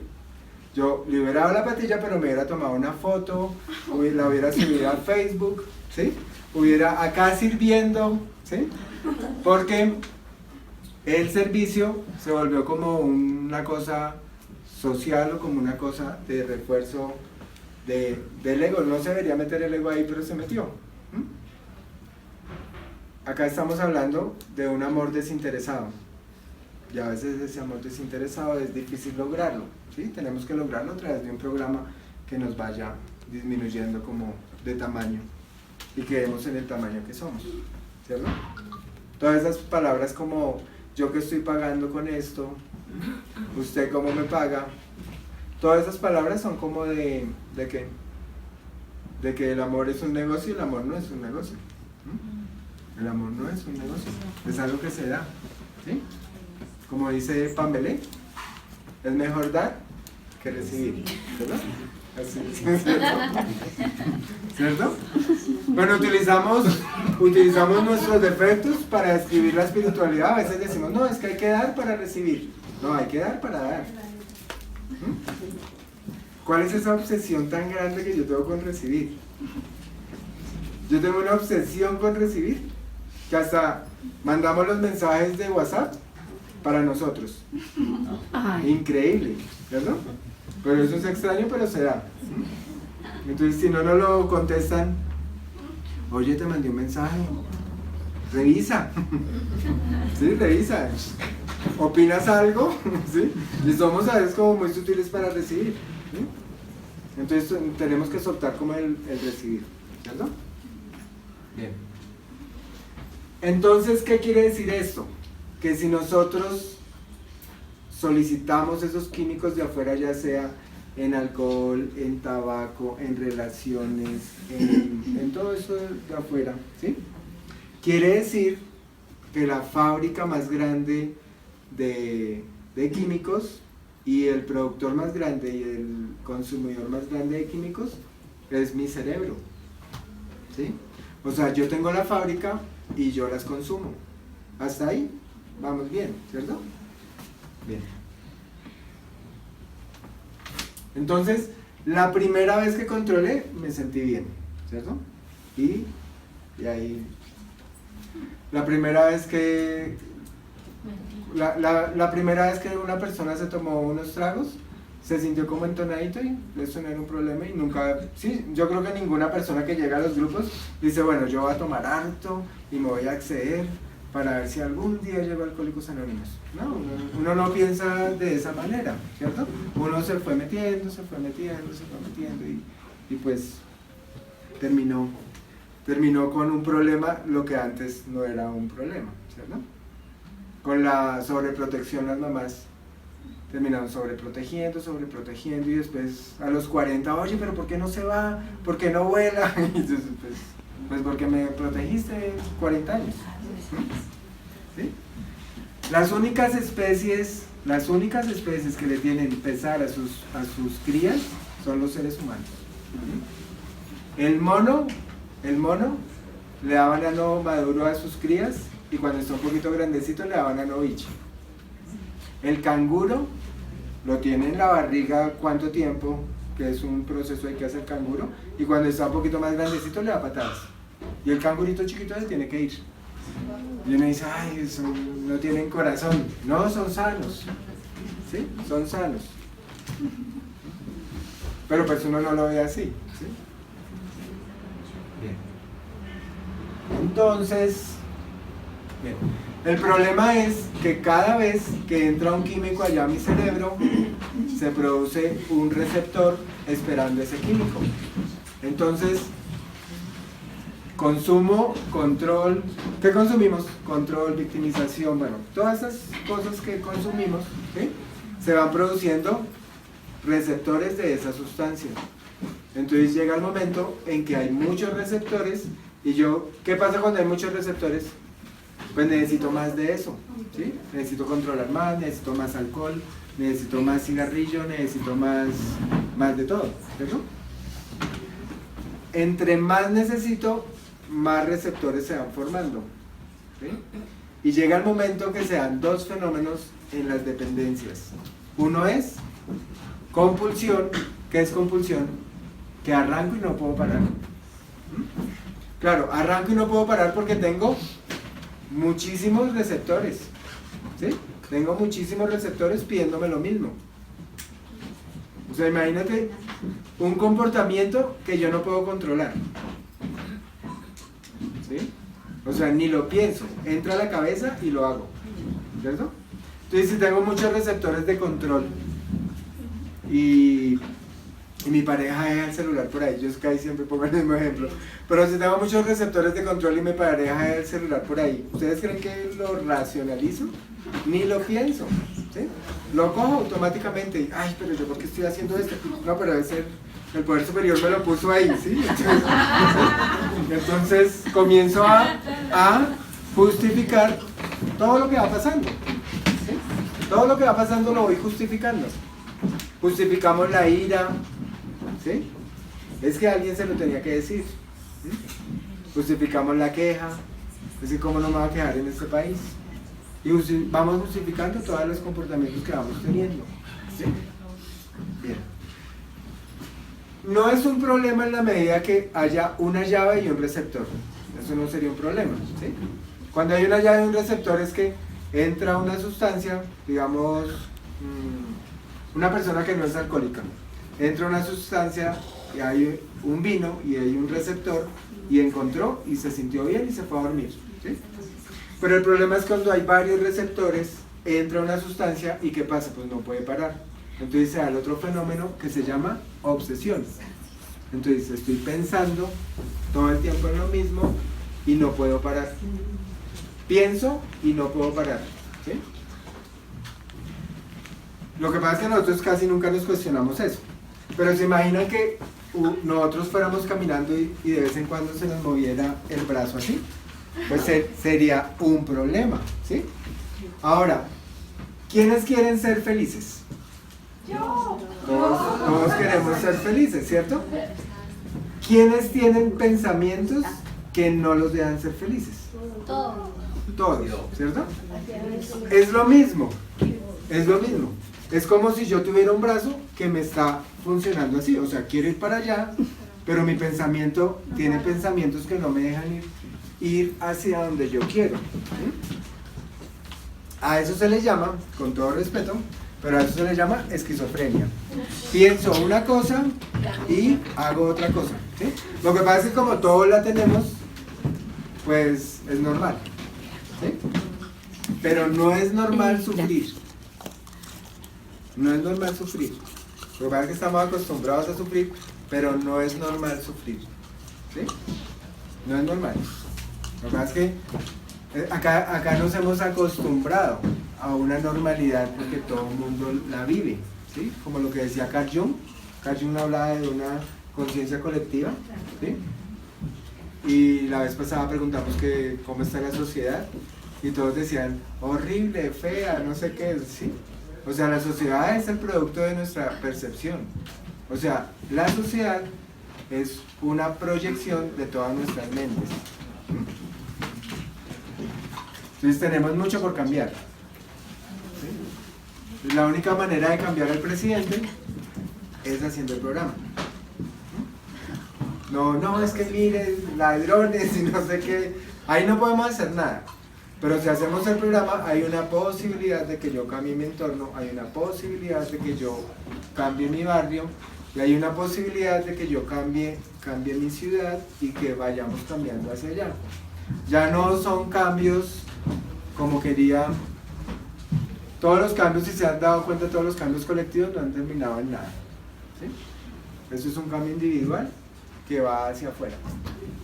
S1: Yo le hubiera dado la patilla, pero me hubiera tomado una foto, la hubiera subido a Facebook, ¿sí? Hubiera acá sirviendo, ¿sí? Porque el servicio se volvió como una cosa social o como una cosa de refuerzo del ego. No se debería meter el ego ahí, pero se metió. Acá estamos hablando de un amor desinteresado. Y a veces ese amor desinteresado es difícil lograrlo, ¿sí? Tenemos que lograrlo a través de un programa que nos vaya disminuyendo como de tamaño y quedemos en el tamaño que somos, ¿cierto? Todas esas palabras como yo que estoy pagando con esto, usted cómo me paga, todas esas palabras son como de ¿qué? De que el amor es un negocio y el amor no es un negocio. El amor no es un negocio, es algo que se da, ¿sí? Como dice Pambelé, es mejor dar que recibir, ¿verdad? Así, ¿cierto? Bueno, utilizamos nuestros defectos para describir la espiritualidad. A veces decimos, no, es que hay que dar para recibir. No, hay que dar para dar. ¿Cuál es esa obsesión tan grande que yo tengo con recibir? Yo tengo una obsesión con recibir, que hasta mandamos los mensajes de WhatsApp para nosotros. Increíble, ¿verdad? Pero eso es extraño, pero se da. Entonces, si no nos lo contestan, oye, te mandé un mensaje, revisa. ¿Sí? Revisa. ¿Opinas algo? ¿Sí? Y somos a veces como muy sutiles para recibir, ¿sí? Entonces tenemos que soltar como el recibir, ¿cierto? Bien. Entonces, ¿qué quiere decir esto? Que si nosotros solicitamos esos químicos de afuera, ya sea en alcohol, en tabaco, en relaciones, en todo eso de afuera, ¿sí? Quiere decir que la fábrica más grande de químicos y el productor más grande y el consumidor más grande de químicos es mi cerebro, ¿sí? O sea, yo tengo la fábrica y yo las consumo. Hasta ahí vamos bien, ¿cierto? Bien. Entonces, la primera vez que controlé, me sentí bien, ¿cierto? Y ahí, la primera vez que la primera vez que una persona se tomó unos tragos, se sintió como entonadito y eso no era un problema y nunca, sí, yo creo que ninguna persona que llega a los grupos dice, bueno, yo voy a tomar harto y me voy a exceder para ver si algún día llego a Alcohólicos Anónimos. No, uno no piensa de esa manera, ¿cierto? Uno se fue metiendo y pues terminó con un problema, lo que antes no era un problema, ¿cierto? Con la sobreprotección las mamás terminaron sobreprotegiendo y después a los 40, oye, pero ¿por qué no se va? ¿Por qué no vuela? Y entonces, pues porque me protegiste 40 años. ¿Sí? Las únicas especies que le tienen pesar a sus crías son los seres humanos. El mono le da banano maduro a sus crías y cuando está un poquito grandecito le da banano biche. El canguro lo tiene en la barriga cuánto tiempo, que es un proceso que hace el canguro, y cuando está un poquito más grandecito le da patadas. Y el cangurito chiquito se tiene que ir. Y uno dice, ay, eso no tienen corazón. No, son sanos. ¿Sí? Son sanos. Pero pues uno no lo ve así. ¿Sí? Bien. Entonces, Bien. El problema es que cada vez que entra un químico allá a mi cerebro, se produce un receptor esperando ese químico. Entonces, consumo, control, ¿qué consumimos? Control, victimización, bueno, todas esas cosas que consumimos, ¿sí? Se van produciendo receptores de esa sustancia. Entonces llega el momento en que hay muchos receptores y yo, ¿qué pasa cuando hay muchos receptores? Pues necesito más de eso, ¿sí? Necesito controlar más, necesito más alcohol, necesito más cigarrillo, necesito más de todo, ¿cierto? Entre más necesito, más receptores se van formando, ¿sí? Y llega el momento que se dan dos fenómenos en las dependencias. Uno es compulsión. ¿Qué es compulsión? Que arranco y no puedo parar. Claro, arranco y no puedo parar porque tengo muchísimos receptores, ¿sí? Tengo muchísimos receptores pidiéndome lo mismo. O sea, imagínate un comportamiento que yo no puedo controlar, ¿sí? O sea, ni lo pienso, entra a la cabeza y lo hago, ¿cierto? Entonces, si tengo muchos receptores de control y mi pareja deja el celular por ahí, yo casi siempre pongo el mismo ejemplo, pero si tengo muchos receptores de control y mi pareja deja el celular por ahí, ¿ustedes creen que lo racionalizo? Ni lo pienso, ¿sí? Lo cojo automáticamente y, ay, pero yo ¿por qué estoy haciendo esto? No, pero debe ser, el poder superior me lo puso ahí, ¿sí? Entonces comienzo a justificar todo lo que va pasando, ¿sí? Todo lo que va pasando lo voy justificando. Justificamos la ira, ¿sí? Es que alguien se lo tenía que decir, ¿sí? Justificamos la queja, es que cómo no me va a quejar en este país, y vamos justificando todos los comportamientos que vamos teniendo, ¿sí? Bien. No es un problema en la medida que haya una llave y un receptor, eso no sería un problema, ¿sí? Cuando hay una llave y un receptor es que entra una sustancia, digamos, una persona que no es alcohólica, entra una sustancia y hay un vino y hay un receptor y encontró y se sintió bien y se fue a dormir, ¿sí? Pero el problema es cuando hay varios receptores, entra una sustancia y ¿qué pasa? Pues no puede parar. Entonces se da el otro fenómeno que se llama obsesión. Entonces estoy pensando todo el tiempo en lo mismo y no puedo parar. Pienso y no puedo parar, ¿sí? Lo que pasa es que nosotros casi nunca nos cuestionamos eso. Pero se imaginan que nosotros fuéramos caminando y de vez en cuando se nos moviera el brazo así. Pues sería un problema, ¿sí? Ahora, ¿quiénes quieren ser felices?
S3: Yo.
S1: Todos queremos ser felices, ¿cierto? ¿Quiénes tienen pensamientos que no los dejan ser felices? Todos, ¿cierto? Es lo mismo, es lo mismo. Es como si yo tuviera un brazo que me está funcionando así, o sea, quiero ir para allá, pero mi pensamiento tiene pensamientos que no me dejan ir hacia donde yo quiero. A eso se le llama, con todo respeto, pero a eso se le llama esquizofrenia. Pienso una cosa y hago otra cosa, ¿sí? Lo que pasa es que como todos la tenemos, pues es normal, ¿sí? Pero no es normal sufrir. No es normal sufrir. Lo que pasa es que estamos acostumbrados a sufrir, pero no es normal sufrir, ¿sí? No es normal. Lo que pasa es que acá nos hemos acostumbrado a una normalidad porque todo el mundo la vive, ¿sí? Como lo que decía Carl Jung. Carl Jung hablaba de una conciencia colectiva, ¿sí? Y la vez pasada preguntamos que cómo está la sociedad y todos decían horrible, fea, no sé qué, ¿sí? O sea, la sociedad es el producto de nuestra percepción. O sea, la sociedad es una proyección de todas nuestras mentes. Entonces tenemos mucho por cambiar, ¿sí? La única manera de cambiar al presidente es haciendo el programa. No, es que miren, ladrones y no sé qué, ahí no podemos hacer nada. Pero si hacemos el programa, hay una posibilidad de que yo cambie mi entorno, hay una posibilidad de que yo cambie mi barrio, y hay una posibilidad de que yo cambie mi ciudad y que vayamos cambiando hacia allá. Ya no son cambios como quería. Todos los cambios, si se han dado cuenta, todos los cambios colectivos no han terminado en nada, ¿sí? Eso es un cambio individual que va hacia afuera,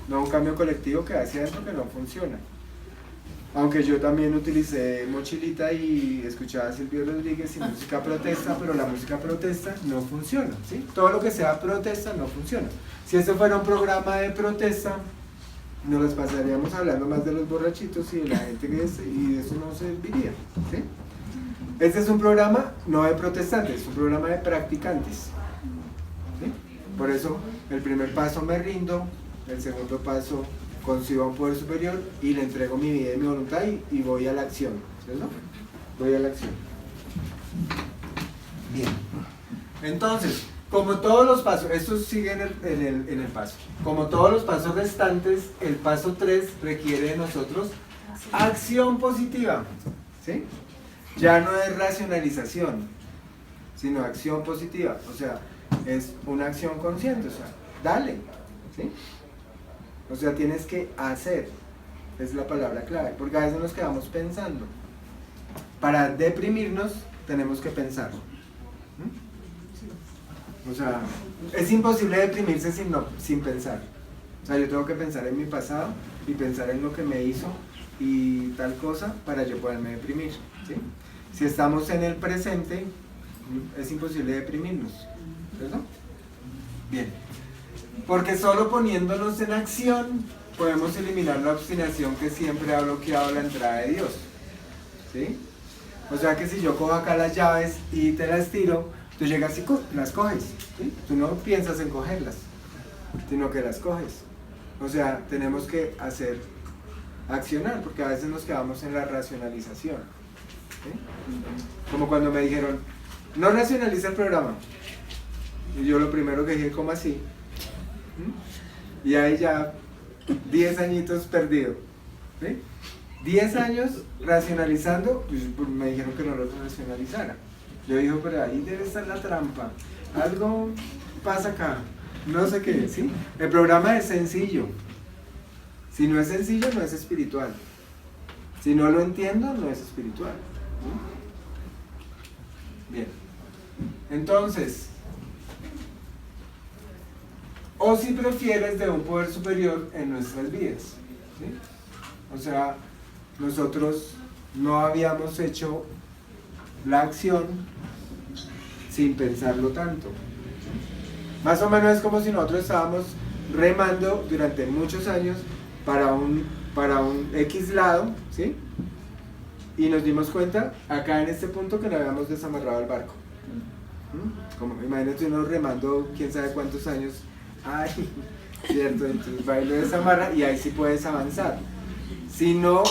S1: no un cambio colectivo que va hacia adentro, que no funciona. Aunque yo también utilicé mochilita y escuchaba a Silvio Rodríguez y música protesta, pero la música protesta no funciona, ¿sí? Todo lo que sea protesta no funciona. Si este fuera un programa de protesta, nos las pasaríamos hablando más de los borrachitos y de la gente que es, y eso no serviría, ¿sí? Este es un programa no de protestantes, es un programa de practicantes, ¿sí? Por eso el primer paso me rindo, el segundo paso concibo a un poder superior y le entrego mi vida y mi voluntad y voy a la acción, ¿cierto? Voy a la acción. Bien. Entonces, como todos los pasos, estos siguen en el paso, como todos los pasos restantes, el paso 3 requiere de nosotros acción positiva, ¿sí? Ya no es racionalización, sino acción positiva, o sea, es una acción consciente, o sea, dale, ¿sí? O sea, tienes que hacer, es la palabra clave, porque a veces nos quedamos pensando. Para deprimirnos tenemos que pensar. O sea, es imposible deprimirse sin pensar. O sea, yo tengo que pensar en mi pasado y pensar en lo que me hizo y tal cosa para yo poderme deprimir, ¿sí? Si estamos en el presente, es imposible deprimirnos, ¿cierto? Bien. Porque solo poniéndonos en acción podemos eliminar la obstinación que siempre ha bloqueado la entrada de Dios, ¿sí? O sea que si yo cojo acá las llaves y te las tiro, tú llegas y las coges, ¿sí? Tú no piensas en cogerlas, sino que las coges. O sea, tenemos que accionar, porque a veces nos quedamos en la racionalización, ¿sí? Como cuando me dijeron, no racionaliza el programa. Y yo lo primero que dije, ¿cómo así? Y ahí ya 10 añitos perdido, ¿sí? 10 años racionalizando, pues me dijeron que no lo racionalizara. Yo dije, pero ahí debe estar la trampa, algo pasa acá, no sé qué, ¿sí? El programa es sencillo, si no es sencillo no es espiritual, si no lo entiendo no es espiritual, ¿sí? Bien, entonces, o si prefieres de un poder superior en nuestras vidas, ¿sí? O sea, nosotros no habíamos hecho la acción sin pensarlo tanto. Más o menos es como si nosotros estábamos remando durante muchos años para un X lado, ¿sí? Y nos dimos cuenta acá en este punto que no habíamos desamarrado el barco. Como, imagínate uno remando quién sabe cuántos años. Ay, cierto, entonces va y lo desamarra y ahí sí puedes avanzar. Si no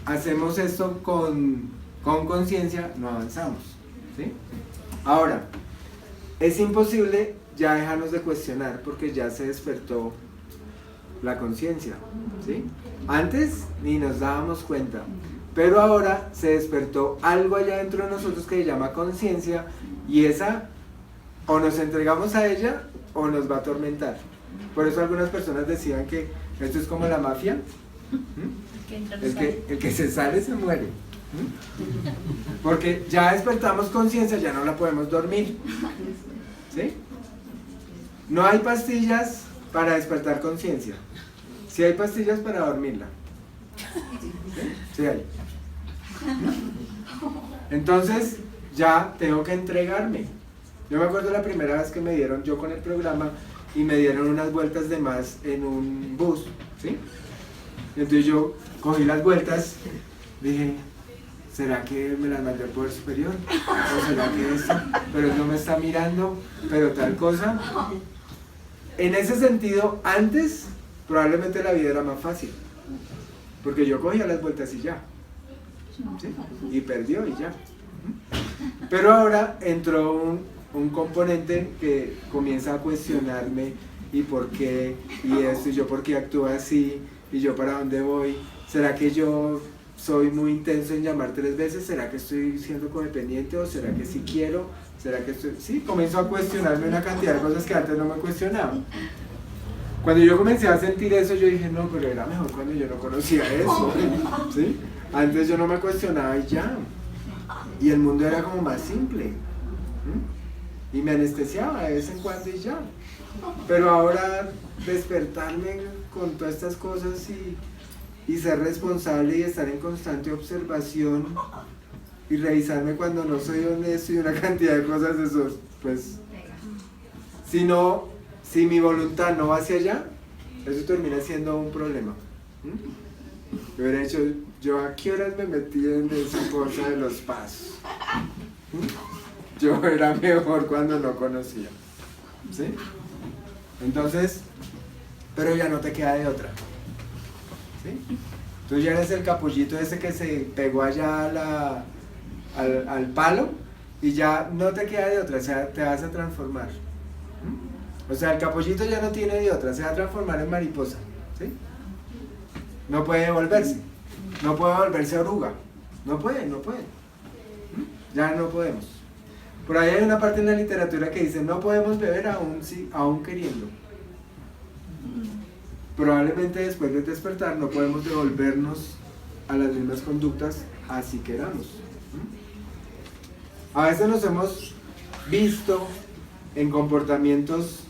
S1: hacemos esto con conciencia, no avanzamos, ¿sí? Ahora, es imposible ya dejarnos de cuestionar porque ya se despertó la conciencia, ¿sí? Antes ni nos dábamos cuenta, pero ahora se despertó algo allá dentro de nosotros que se llama conciencia y esa o nos entregamos a ella o nos va a atormentar. Por eso algunas personas decían que esto es como la mafia, el que se sale se muere, porque ya despertamos conciencia, ya no la podemos dormir, ¿sí? No hay pastillas para despertar conciencia, sí hay pastillas para dormirla, ¿sí? Sí hay. Entonces ya tengo que entregarme. Yo me acuerdo la primera vez que me dieron, yo con el programa, y me dieron unas vueltas de más en un bus, ¿sí? Entonces yo cogí las vueltas, dije, ¿será que me las mandé al poder superior? ¿O será que esto? Pero él no me está mirando, pero tal cosa. En ese sentido, antes, probablemente la vida era más fácil, porque yo cogía las vueltas y ya, ¿sí? Y perdió y ya. Pero ahora entró un componente que comienza a cuestionarme y por qué, y esto, y yo por qué actúo así, y yo para dónde voy. ¿Será que yo soy muy intenso en llamar 3 veces? ¿Será que estoy siendo codependiente? ¿O será que sí quiero? ¿Será que estoy...? Sí, comienzo a cuestionarme una cantidad de cosas que antes no me cuestionaba. Cuando yo comencé a sentir eso, yo dije, no, pero era mejor cuando yo no conocía eso, ¿sí? Antes yo no me cuestionaba y ya. Y el mundo era como más simple. Y me anestesiaba de vez en cuando y ya. Pero ahora despertarme con todas estas cosas y ser responsable y estar en constante observación y revisarme cuando no soy honesto y una cantidad de cosas, eso, pues, si mi voluntad no va hacia allá, eso termina siendo un problema. Yo hubiera hecho, yo a qué horas me metí en esa cosa de los pasos. Yo era mejor cuando no conocía. ¿Sí? Entonces, pero ya no te queda de otra. ¿Sí? Tú ya eres el capullito ese que se pegó allá al palo y ya no te queda de otra, o sea, te vas a transformar. O sea, el capullito ya no tiene de otra, se va a transformar en mariposa. ¿Sí? No puede devolverse, no puede volverse oruga, no puede. Ya no podemos. Por ahí hay una parte en la literatura que dice, no podemos beber aún queriendo. Probablemente después de despertar no podemos devolvernos a las mismas conductas así queramos. A veces nos hemos visto en comportamientos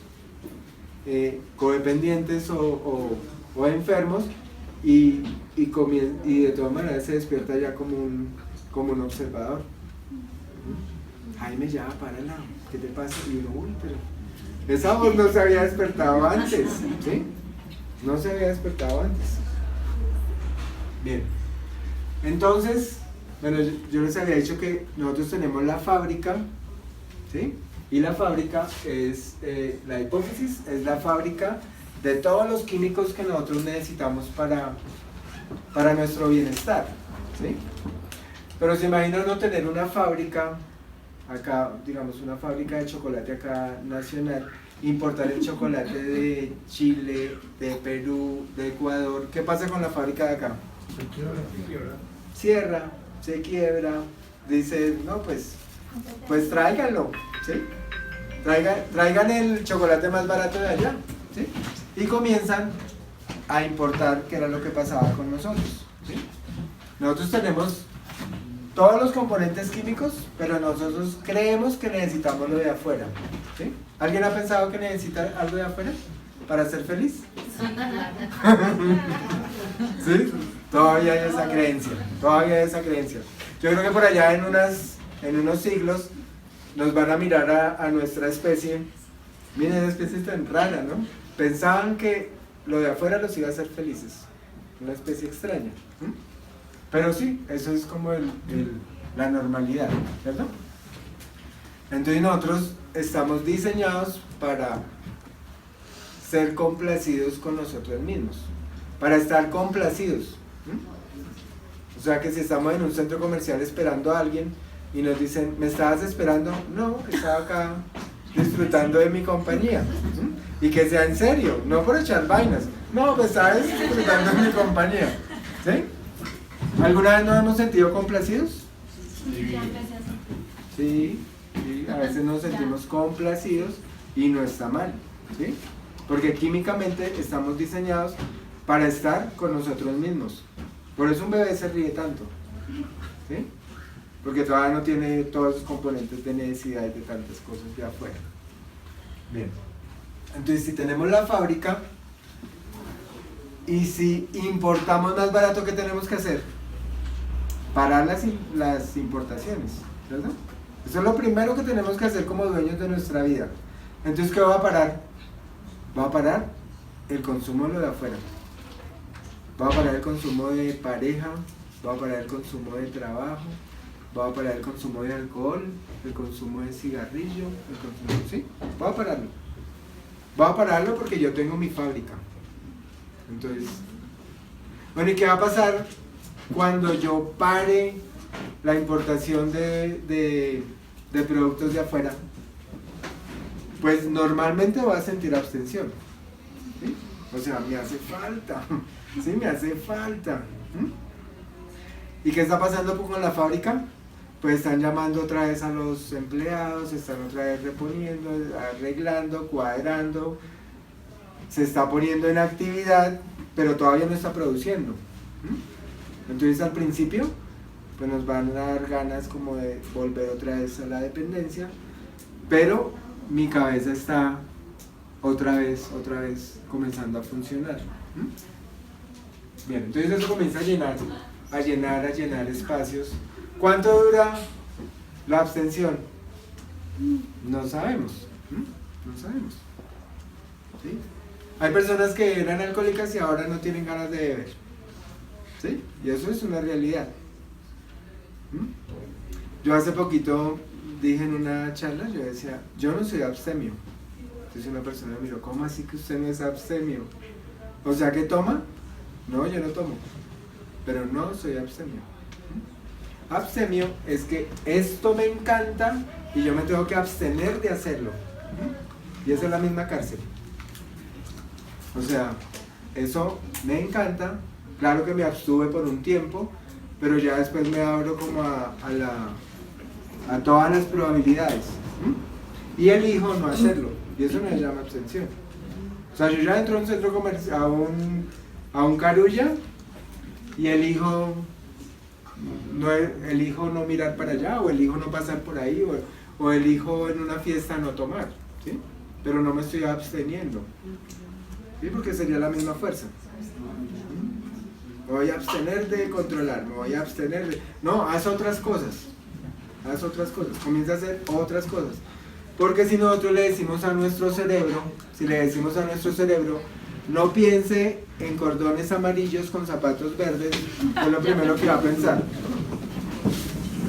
S1: codependientes o enfermos y de todas maneras se despierta ya como un observador. Jaime, ya, párala, ¿qué te pasa? Y uno, uy, pero esa voz no se había despertado antes, ¿sí? No se había despertado antes. Bien, entonces, bueno, yo les había dicho que nosotros tenemos la fábrica, ¿sí? Y la fábrica es, la hipófisis es la fábrica de todos los químicos que nosotros necesitamos para nuestro bienestar, ¿sí? Pero se imagina no tener una fábrica acá, digamos una fábrica de chocolate acá nacional, importar el chocolate de Chile, de Perú, de Ecuador. ¿Qué pasa con la fábrica de acá?
S2: Se quiebra.
S1: Cierra, se quiebra, dice, no, pues tráiganlo, ¿sí? Traigan el chocolate más barato de allá, ¿sí? Y comienzan a importar, que era lo que pasaba con nosotros, ¿sí? Nosotros tenemos todos los componentes químicos, pero nosotros creemos que necesitamos lo de afuera, ¿sí? ¿Alguien ha pensado que necesita algo de afuera para ser feliz? ¿Sí? Todavía hay esa creencia, Yo creo que por allá en unos siglos nos van a mirar a nuestra especie. Miren, esa especie es tan rara, ¿no? Pensaban que lo de afuera los iba a hacer felices. Una especie extraña. Pero sí, eso es como la normalidad, ¿cierto? Entonces nosotros estamos diseñados para ser complacidos con nosotros mismos, para estar complacidos. O sea que si estamos en un centro comercial esperando a alguien y nos dicen, ¿me estabas esperando? No, estaba acá disfrutando de mi compañía. Y que sea en serio, no por echar vainas. No, pues estabas disfrutando de mi compañía. ¿Sí? ¿Alguna vez nos hemos sentido complacidos? Sí, a veces nos sentimos complacidos y no está mal, ¿sí? Porque químicamente estamos diseñados para estar con nosotros mismos. Por eso un bebé se ríe tanto, ¿sí? Porque todavía no tiene todos esos componentes de necesidades de tantas cosas de afuera. Bien, entonces si tenemos la fábrica y si importamos más barato, ¿qué tenemos que hacer? Parar las importaciones, ¿verdad? Eso es lo primero que tenemos que hacer como dueños de nuestra vida. Entonces, ¿qué va a parar? Va a parar el consumo de lo de afuera. Va a parar el consumo de pareja, va a parar el consumo de trabajo, va a parar el consumo de alcohol, el consumo de cigarrillo, ¿sí? Va a pararlo. Va a pararlo porque yo tengo mi fábrica. Entonces, bueno, ¿y qué va a pasar cuando yo pare la importación de productos de afuera? Pues normalmente voy a sentir abstención, ¿sí? O sea, me hace falta, ¿sí? Me hace falta. ¿Y qué está pasando con la fábrica? Pues están llamando otra vez a los empleados, están otra vez reponiendo, arreglando, cuadrando, se está poniendo en actividad, pero todavía no está produciendo. Entonces al principio pues nos van a dar ganas como de volver otra vez a la dependencia, pero mi cabeza está otra vez comenzando a funcionar. Bien, entonces eso comienza a llenar espacios. ¿Cuánto dura la abstención? No sabemos. No sabemos. ¿Sí? Hay personas que eran alcohólicas y ahora no tienen ganas de beber. ¿Sí? Y eso es una realidad. Yo hace poquito dije en una charla, yo decía, yo no soy abstemio. Entonces una persona me miró, ¿cómo así que usted no es abstemio? O sea, ¿qué toma? No, yo no tomo, pero no soy abstemio. Abstemio es que esto me encanta y yo me tengo que abstener de hacerlo. Y esa es la misma cárcel. O sea, eso me encanta, claro que me abstuve por un tiempo, pero ya después me abro como a todas las probabilidades. Y elijo no hacerlo, y eso no se llama abstención. O sea, yo ya entro a un centro comercial, a un carulla, y elijo no mirar para allá, o elijo no pasar por ahí, o elijo en una fiesta no tomar, ¿sí? Pero no me estoy absteniendo, ¿sí? Porque sería la misma fuerza. Me voy a abstener de controlar, me voy a abstener de... No, haz otras cosas, comienza a hacer otras cosas. Porque si nosotros le decimos a nuestro cerebro, no piense en cordones amarillos con zapatos verdes, es lo primero que va a pensar.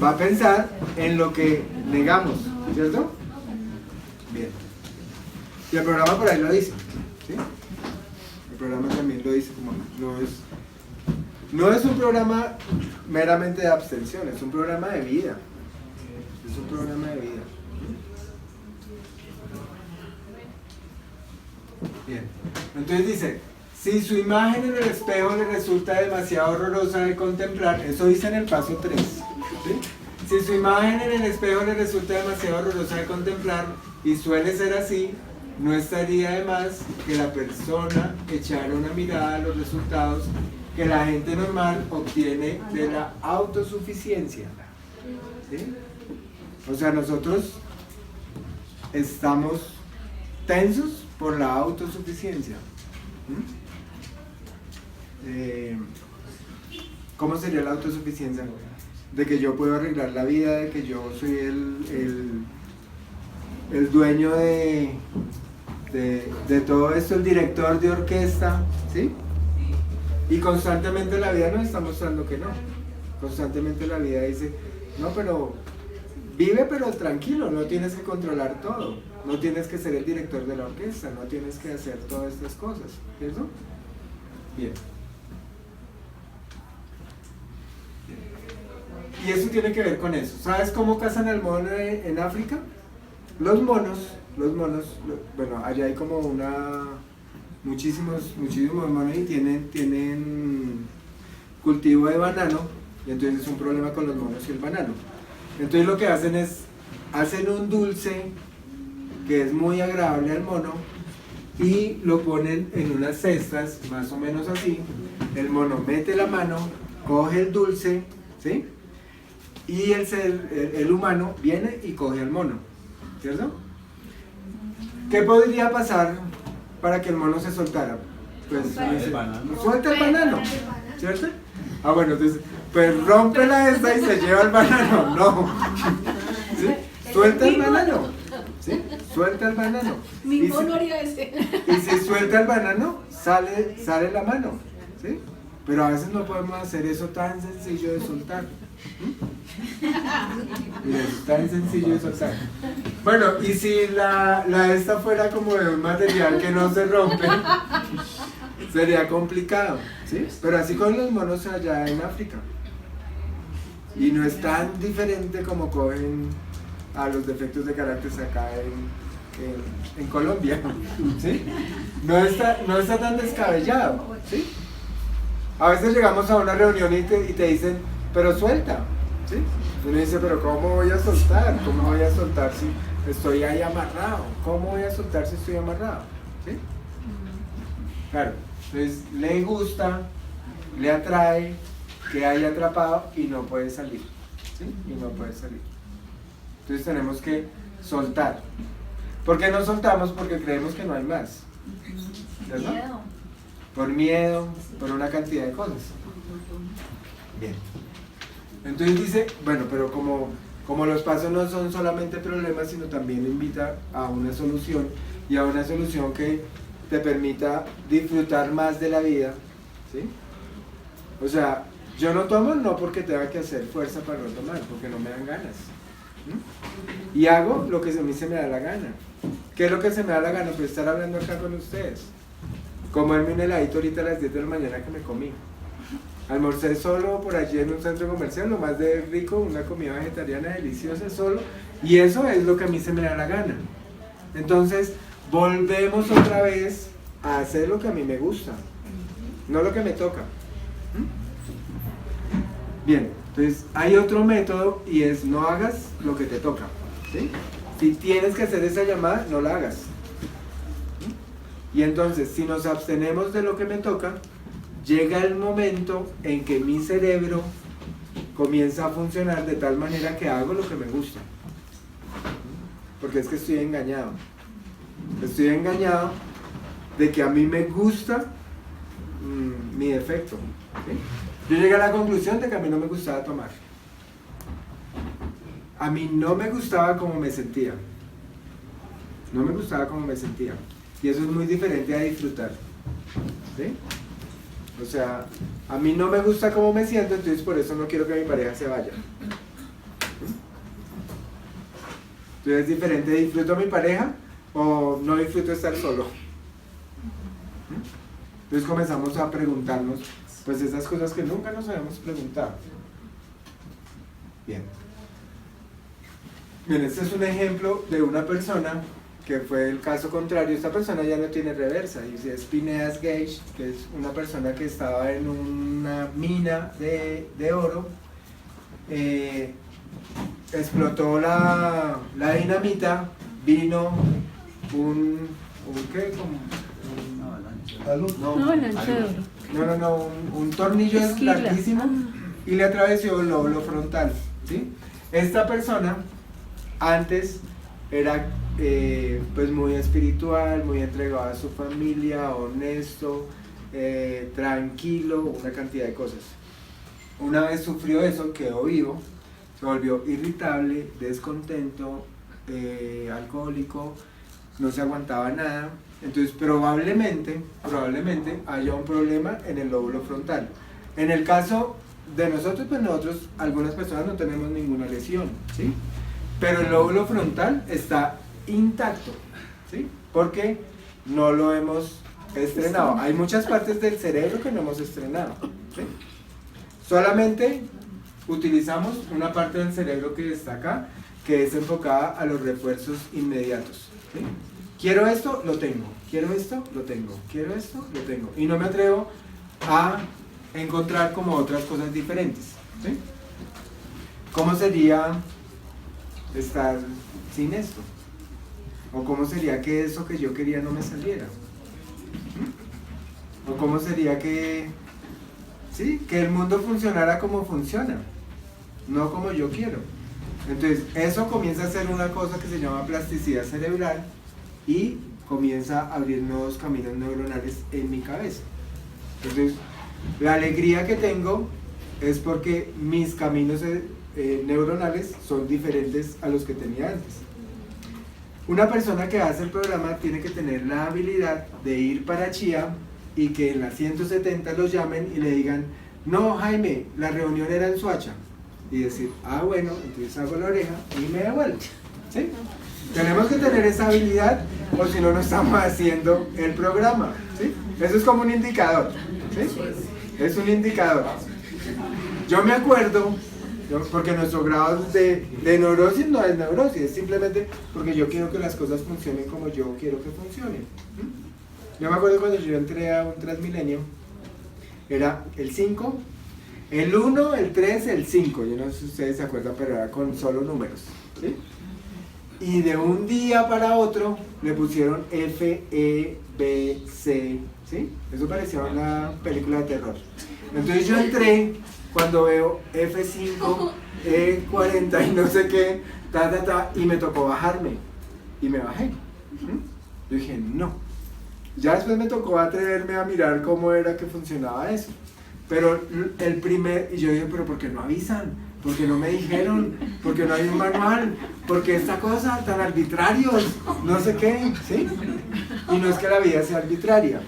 S1: Va a pensar en lo que negamos, ¿cierto? Bien. Y el programa por ahí lo dice, ¿sí? El programa también lo dice, como no es un programa meramente de abstención, es un programa de vida. Es un programa de vida. Bien. Entonces dice, si su imagen en el espejo le resulta demasiado horrorosa de contemplar, eso dice en el paso 3, ¿sí? Si su imagen en el espejo le resulta demasiado horrorosa de contemplar, y suele ser así, no estaría de más que la persona echara una mirada a los resultados que la gente normal obtiene de la autosuficiencia. ¿Sí? O sea, nosotros estamos tensos por la autosuficiencia. ¿Cómo sería la autosuficiencia? De que yo puedo arreglar la vida, de que yo soy el dueño de todo esto, el director de orquesta, ¿sí? Y constantemente la vida nos está mostrando que no. Constantemente la vida dice, no, pero vive pero tranquilo, no tienes que controlar todo, no tienes que ser el director de la orquesta, no tienes que hacer todas estas cosas, ¿cierto? Bien. Y eso tiene que ver con eso. ¿Sabes cómo cazan al mono en África? Los monos, bueno, allá hay como muchísimos monos y tienen cultivo de banano, y entonces es un problema con los monos y el banano. Entonces lo que hacen es, hacen un dulce que es muy agradable al mono y lo ponen en unas cestas, más o menos así. El mono mete la mano, coge el dulce, ¿sí? Y el humano viene y coge al mono, ¿cierto? ¿Qué podría pasar para que el mono se soltara? Pues suelta el banano, ¿cierto? Ah, bueno, entonces, pues rompe la esta y se lleva el banano, no. ¿Sí? Suelta el banano, ¿sí? Suelta el banano.
S3: Mi mono haría ese.
S1: Y si suelta el banano, sale la mano, ¿sí? Pero a veces no podemos hacer eso tan sencillo de soltar. Mira, es tan sencillo de soltar. Bueno, y si la esta fuera como de un material que no se rompe, sería complicado, ¿sí? Pero así con los monos allá en África. Y no es tan diferente como cogen a los defectos de carácter acá en Colombia, ¿sí? No está tan descabellado, ¿sí? A veces llegamos a una reunión y te dicen, pero suelta, ¿sí? Uno dice, pero ¿cómo voy a soltar? ¿Cómo voy a soltar si estoy ahí amarrado? ¿Cómo voy a soltar si estoy amarrado? ¿Sí? Claro, entonces le gusta, le atrae, que haya atrapado y no puede salir, ¿sí? Y no puede salir. Entonces tenemos que soltar. ¿Por qué no soltamos? Porque creemos que no hay más. ¿Verdad?
S3: Miedo.
S1: Por miedo, por una cantidad de cosas. Bien. Entonces dice, bueno, pero como los pasos no son solamente problemas, sino también invita a una solución, y a una solución que te permita disfrutar más de la vida, ¿sí? O sea, yo no tomo no porque tenga que hacer fuerza para no tomar, porque no me dan ganas. ¿Mm? Y hago lo que a mí se me da la gana. ¿Qué es lo que se me da la gana? Pues estar hablando acá con ustedes. Comerme un heladito ahorita a las 10 de la mañana que me comí. Almorcé solo por allí en un centro comercial, lo más de rico, una comida vegetariana deliciosa solo, y eso es lo que a mí se me da la gana. Entonces, volvemos otra vez a hacer lo que a mí me gusta, no lo que me toca. Bien, entonces hay otro método y es no hagas lo que te toca, ¿sí? Si tienes que hacer esa llamada, no la hagas. Y entonces, si nos abstenemos de lo que me toca, llega el momento en que mi cerebro comienza a funcionar de tal manera que hago lo que me gusta. Porque es que estoy engañado. Estoy engañado de que a mí me gusta mi defecto. ¿Sí? Yo llegué a la conclusión de que a mí no me gustaba tomar. A mí no me gustaba cómo me sentía. No me gustaba cómo me sentía. Y eso es muy diferente a disfrutar. ¿Sí? O sea, a mí no me gusta cómo me siento, entonces por eso no quiero que mi pareja se vaya. Entonces es diferente, ¿disfruto a mi pareja o no disfruto estar solo? Entonces comenzamos a preguntarnos pues esas cosas que nunca nos habíamos preguntado. Bien. Bien, este es un ejemplo de una persona que fue el caso contrario. Esta persona ya no tiene reversa, y es Phineas Gage, que es una persona que estaba en una mina de oro, explotó la dinamita, vino ¿qué? Un tornillo larguísimo y le atravesó el lóbulo frontal, ¿sí? Esta persona antes era pues muy espiritual, muy entregado a su familia, honesto, tranquilo, una cantidad de cosas. Una vez sufrió eso, quedó vivo, se volvió irritable, descontento, alcohólico, no se aguantaba nada. Entonces probablemente haya un problema en el lóbulo frontal. En el caso de nosotros, pues nosotros, algunas personas no tenemos ninguna lesión, ¿sí? Pero el lóbulo frontal está intacto, ¿sí? Porque no lo hemos estrenado. Hay muchas partes del cerebro que no hemos estrenado, ¿sí? Solamente utilizamos una parte del cerebro que está acá, que es enfocada a los refuerzos inmediatos, ¿sí? Quiero esto, lo tengo. Quiero esto, lo tengo. Quiero esto, lo tengo. Y no me atrevo a encontrar como otras cosas diferentes, ¿sí? ¿Cómo sería estar sin esto? ¿O cómo sería que eso que yo quería no me saliera? ¿O cómo sería que el mundo funcionara como funciona, no como yo quiero? Entonces eso comienza a ser una cosa que se llama plasticidad cerebral y comienza a abrir nuevos caminos neuronales en mi cabeza. Entonces la alegría que tengo es porque mis caminos neuronales son diferentes a los que tenía antes. Una persona que hace el programa tiene que tener la habilidad de ir para Chía y que en la 170 los llamen y le digan: no, Jaime, la reunión era en Soacha, y decir: ah, bueno, entonces hago la oreja y me devuelvo, ¿sí? Tenemos que tener esa habilidad, o si no, no estamos haciendo el programa, ¿sí? Eso es como un indicador, ¿sí? Es un indicador. Yo me acuerdo, porque nuestro grado de neurosis no es neurosis, es simplemente porque yo quiero que las cosas funcionen como yo quiero que funcionen. Yo me acuerdo cuando yo entré a un Transmilenio, era el 5, el 1, el 3, el 5, yo no sé si ustedes se acuerdan, pero era con solo números, ¿sí? y de un día para otro le pusieron F, E, B, C, ¿sí? Eso parecía una película de terror. Entonces yo entré, cuando veo F5, E40 y no sé qué, y me tocó bajarme, y me bajé. Yo dije, no. Ya después me tocó atreverme a mirar cómo era que funcionaba eso. Pero y yo dije, pero ¿por qué no avisan? ¿Por qué no me dijeron? ¿Por qué no hay un manual? ¿Por qué esta cosa tan arbitrarios? No sé qué, ¿sí? Y no es que la vida sea arbitraria.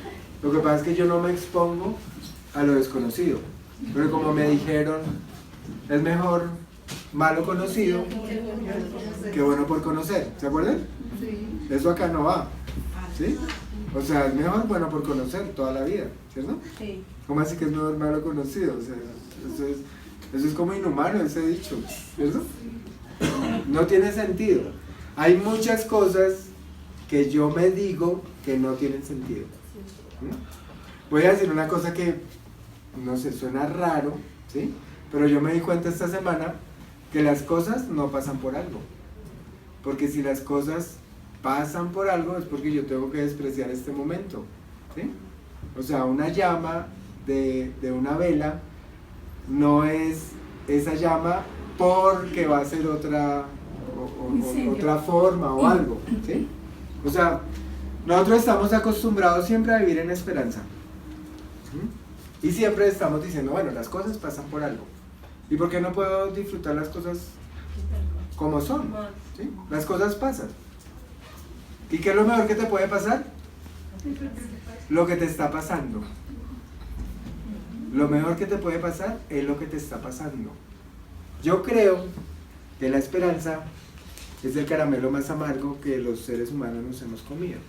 S1: Lo que pasa es que yo no me expongo a lo desconocido. Pero como me dijeron, es mejor malo conocido que bueno por conocer. ¿Se acuerdan? Sí. Eso acá no va, ¿sí? O sea, es mejor bueno por conocer toda la vida, ¿cierto? Sí. ¿Cómo así que es mejor malo conocido? O sea, eso es como inhumano, ese dicho, ¿cierto? No tiene sentido. Hay muchas cosas que yo me digo que no tienen sentido. Voy a decir una cosa que, no sé, suena raro, ¿sí? Pero yo me di cuenta esta semana que las cosas no pasan por algo. Porque si las cosas pasan por algo es porque yo tengo que despreciar este momento, ¿sí? O sea, una llama de una vela no es esa llama porque va a ser otra forma o algo, ¿sí? O sea, nosotros estamos acostumbrados siempre a vivir en esperanza, ¿sí? Y siempre estamos diciendo, bueno, las cosas pasan por algo. ¿Y por qué no puedo disfrutar las cosas como son? ¿Sí? Las cosas pasan. ¿Y qué es lo mejor que te puede pasar? Lo que te está pasando. Lo mejor que te puede pasar es lo que te está pasando. Yo creo que la esperanza es el caramelo más amargo que los seres humanos nos hemos comido.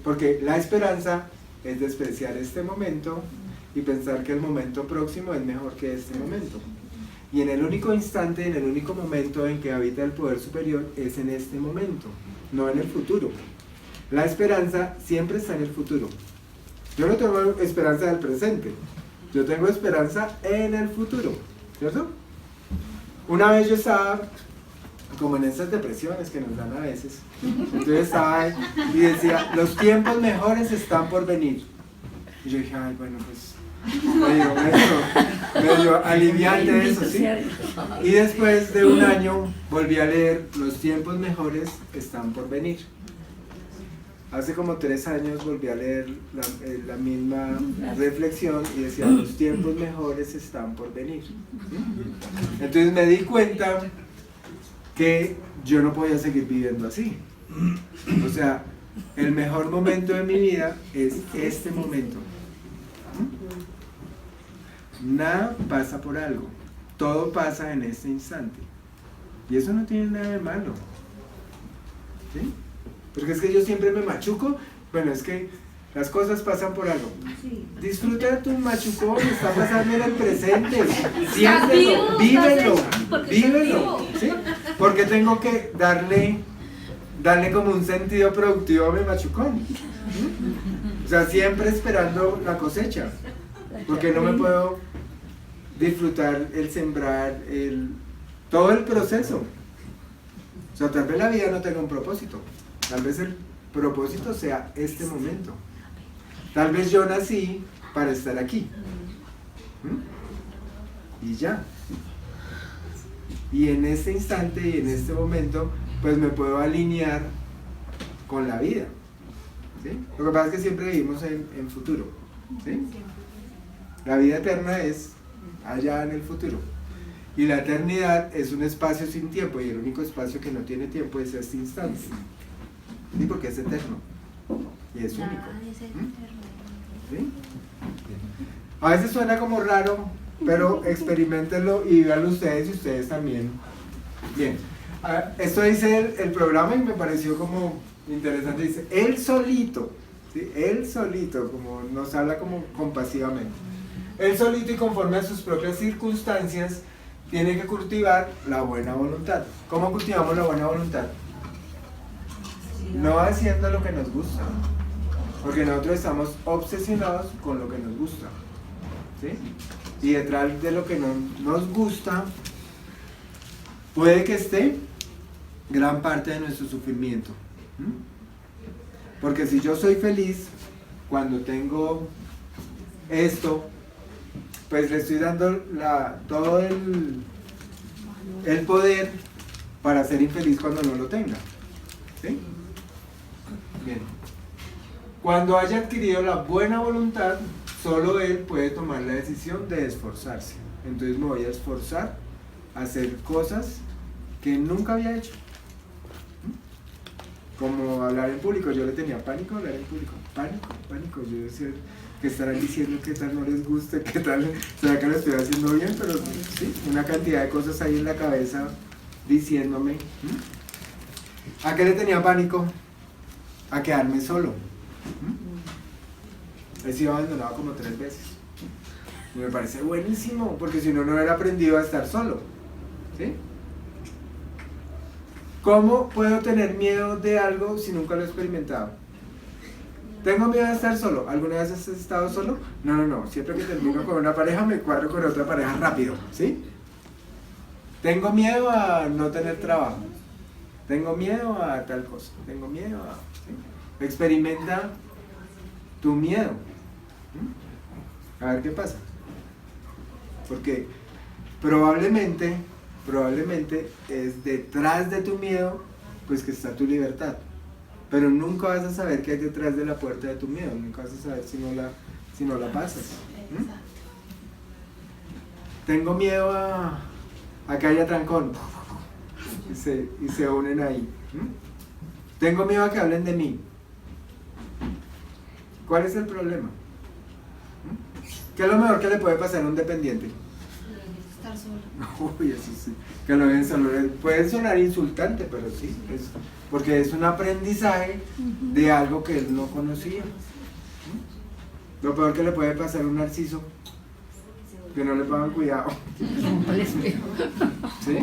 S1: Porque la esperanza es despreciar este momento y pensar que el momento próximo es mejor que este momento. Y en el único instante, en el único momento en que habita el poder superior es en este momento, no en el futuro. La esperanza siempre está en el futuro. Yo no tengo esperanza del presente, yo tengo esperanza en el futuro, ¿cierto? Una vez yo estaba como en esas depresiones que nos dan a veces, entonces estaba ahí y decía, los tiempos mejores están por venir. Y yo dije, ay, bueno, pues medio aliviante eso, ¿sí? Y después de un año volví a leer, los tiempos mejores están por venir. Hace como 3 años volví a leer la misma reflexión y decía, los tiempos mejores están por venir. Entonces me di cuenta que yo no podía seguir viviendo así. O sea, el mejor momento de mi vida es este momento. Nada pasa por algo, todo pasa en este instante. Y eso no tiene nada de malo, ¿sí? Porque es que yo siempre me machuco. Bueno, es que las cosas pasan por algo. Disfruta de tu machucón, está pasando en el presente. Siéntelo, vívelo, ¿sí? Porque tengo que darle como un sentido productivo a mi machucón. O sea, siempre esperando la cosecha. Porque no me puedo disfrutar el sembrar, todo el proceso. O sea, tal vez la vida no tenga un propósito. Tal vez el propósito sea este momento. Tal vez yo nací para estar aquí. Y ya. Y en este instante y en este momento, pues me puedo alinear con la vida. ¿Sí? Lo que pasa es que siempre vivimos en futuro. ¿Sí? La vida eterna es allá en el futuro. Y la eternidad es un espacio sin tiempo, y el único espacio que no tiene tiempo es este instante. ¿Sí? Porque es eterno y es único. ¿Sí? A veces suena como raro, pero experimentenlo y véanlo ustedes y ustedes también. Bien, esto dice el programa y me pareció como interesante. Dice, él solito, ¿sí? Él solito, como nos habla como compasivamente. Él solito y conforme a sus propias circunstancias tiene que cultivar la buena voluntad. ¿Cómo cultivamos la buena voluntad? No haciendo lo que nos gusta, porque nosotros estamos obsesionados con lo que nos gusta, ¿sí? Y detrás de lo que no nos gusta puede que esté gran parte de nuestro sufrimiento. Porque si yo soy feliz cuando tengo esto, pues le estoy dando todo el poder para ser infeliz cuando no lo tenga. ¿Sí? Bien. Cuando haya adquirido la buena voluntad, solo él puede tomar la decisión de esforzarse. Entonces me voy a esforzar a hacer cosas que nunca había hecho. Como hablar en público. Yo le tenía pánico a hablar en público. Pánico. Yo decía, ¿qué estarán diciendo? ¿Qué tal no les guste? ¿Qué tal? ¿Será que lo estoy haciendo bien? Pero sí, una cantidad de cosas ahí en la cabeza diciéndome. ¿A qué le tenía pánico? A quedarme solo. He sido abandonado como 3 veces. Y me parece buenísimo, porque si no, no hubiera aprendido a estar solo. ¿Sí? ¿Cómo puedo tener miedo de algo si nunca lo he experimentado? ¿Tengo miedo de estar solo? ¿Alguna vez has estado solo? No. Siempre que termino con una pareja me cuadro con otra pareja rápido. ¿Sí? Tengo miedo a no tener trabajo. Tengo miedo a tal cosa. Tengo miedo a... ¿sí? Experimenta tu miedo. A ver qué pasa. Porque probablemente es detrás de tu miedo pues que está tu libertad. Pero nunca vas a saber qué hay detrás de la puerta de tu miedo. Nunca vas a saber si no la pasas. Tengo miedo a que haya trancón. Y se unen ahí. Tengo miedo a que hablen de mí. ¿Cuál es el problema? ¿Qué es lo mejor que le puede pasar a un dependiente?
S3: Estar solo.
S1: Uy, eso sí. Que lo ven solo. Puede sonar insultante, pero sí. Porque es un aprendizaje de algo que él no conocía. Lo peor que le puede pasar a un narciso, que no le pongan cuidado. ¿Sí?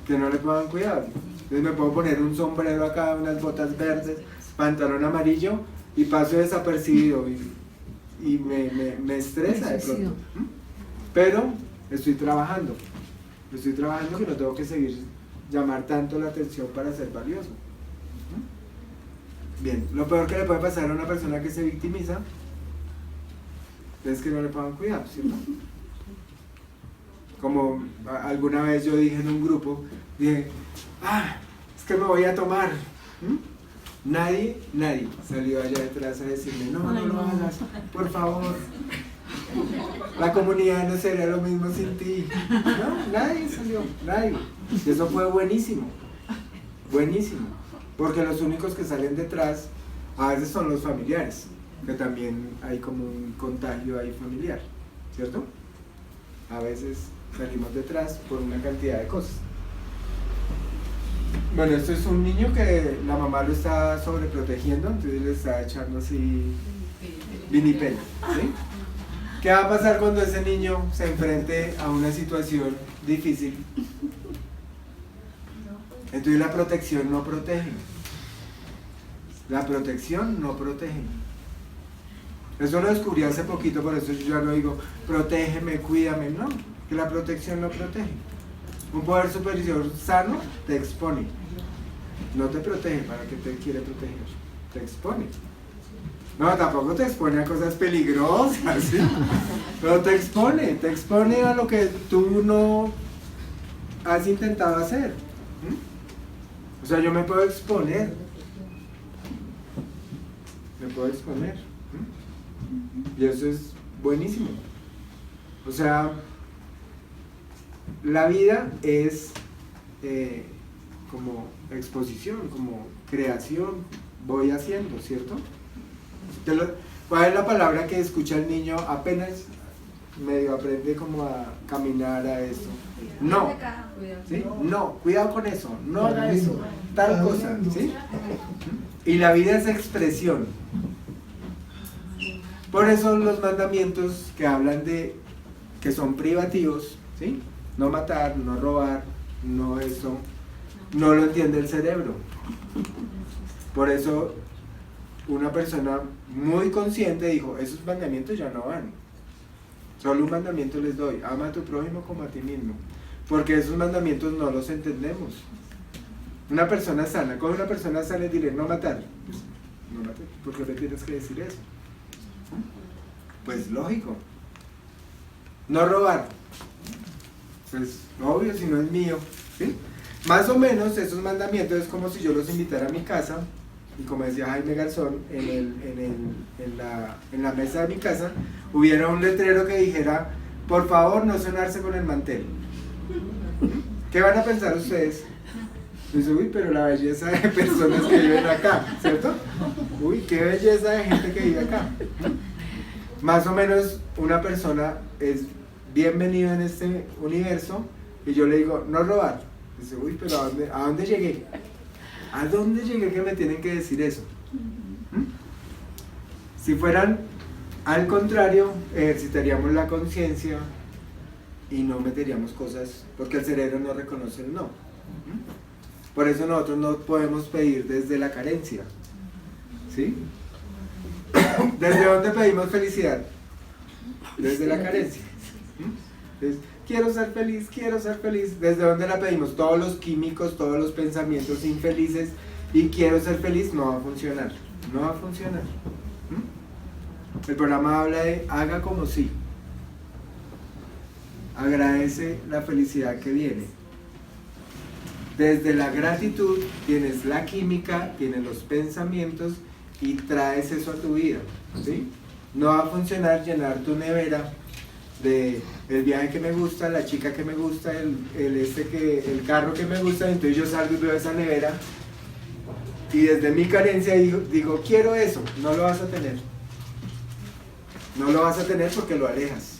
S1: Que no le pongan cuidado. Entonces me puedo poner un sombrero acá, unas botas verdes, pantalón amarillo y paso desapercibido y me estresa de pronto. Pero estoy trabajando que no tengo que seguir llamar tanto la atención para ser valioso. Bien, lo peor que le puede pasar a una persona que se victimiza es que no le pongan cuidado, ¿cierto? Como alguna vez yo dije en un grupo, dije, es que me voy a tomar. Nadie salió allá detrás a decirme, no lo hagas, por favor. La comunidad no sería lo mismo sin ti. No, nadie salió, nadie. Y eso fue buenísimo, porque los únicos que salen detrás a veces son los familiares, que también hay como un contagio ahí familiar, ¿cierto? A veces salimos detrás por una cantidad de cosas. Bueno, esto es un niño que la mamá lo está sobreprotegiendo, entonces le está echando así vinipel, ¿sí? ¿Qué va a pasar cuando ese niño se enfrente a una situación difícil? Entonces la protección no protege. La protección no protege. Eso lo descubrí hace poquito, por eso yo ya no digo, protégeme, cuídame, no, que la protección no protege. Un poder superior sano te expone, no te protege. ¿Para qué te quiere proteger? Te expone. No, tampoco te expone a cosas peligrosas, ¿sí? Pero te expone a lo que tú no has intentado hacer. O sea, yo me puedo exponer. Y eso es buenísimo. O sea, la vida es como exposición, como creación, voy haciendo, ¿cierto? ¿Cuál es la palabra que escucha el niño apenas medio aprende como a caminar a eso? No, ¿sí? No, cuidado con eso, no haga eso, tal cosa, ¿sí? Y la vida es expresión. Por eso los mandamientos que hablan de que son privativos, ¿sí? No matar, no robar, no eso, no lo entiende el cerebro. Por eso una persona muy consciente dijo, esos mandamientos ya no van. Solo un mandamiento les doy, ama a tu prójimo como a ti mismo. porque esos mandamientos no los entendemos. Una persona sana, con una persona sana le diré no matar. No matar, ¿por qué le tienes que decir eso? Pues lógico. No robar. Pues obvio, si no es mío. ¿Sí? Más o menos esos mandamientos es como si yo los invitara a mi casa y como decía Jaime Garzón, en la mesa de mi casa hubiera un letrero que dijera por favor no sonarse con el mantel. ¿Qué van a pensar ustedes? Dice, uy, pero la belleza de personas que viven acá, ¿cierto? Uy, qué belleza de gente que vive acá. Más o menos una persona es bienvenido en este universo y yo le digo, no robar. Dice, uy, pero ¿a dónde llegué? ¿A dónde llegué que me tienen que decir eso? Si fueran al contrario, ejercitaríamos la conciencia y no meteríamos cosas, porque el cerebro no reconoce el no. Por eso nosotros no podemos pedir desde la carencia. ¿Sí? ¿Desde dónde pedimos felicidad? Desde la carencia. Entonces, quiero ser feliz, quiero ser feliz. ¿Desde dónde la pedimos? Todos los químicos, todos los pensamientos infelices y quiero ser feliz no va a funcionar. No va a funcionar. El programa habla de haga como si. Agradece la felicidad que viene. Desde la gratitud tienes la química, tienes los pensamientos y traes eso a tu vida, ¿sí? No va a funcionar llenar tu nevera de el viaje que me gusta, la chica que me gusta, el carro que me gusta, entonces yo salgo y veo esa nevera y desde mi carencia digo quiero eso, no lo vas a tener. No lo vas a tener porque lo alejas.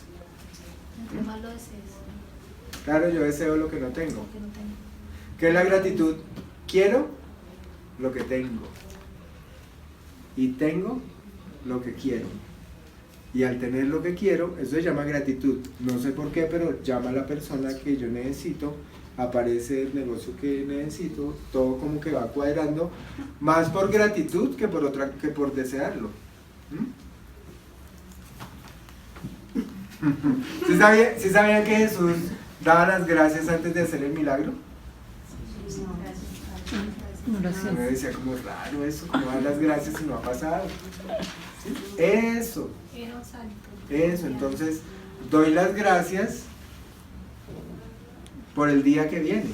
S3: Entre más lo desees,
S1: Claro, yo deseo lo que no tengo.
S3: que no tengo.
S1: ¿Qué es la gratitud? Quiero lo que tengo. Y tengo lo que quiero. Y al tener lo que quiero, eso se llama gratitud. No sé por qué, pero llama a la persona que yo necesito, aparece el negocio que necesito, todo como que va cuadrando, más por gratitud que por desearlo. ¿Sí sabían que Jesús daba las gracias antes de hacer el milagro? Me decía como raro eso, como dar las gracias y no ha pasado. ¿Sí? Eso, entonces doy las gracias por el día que viene.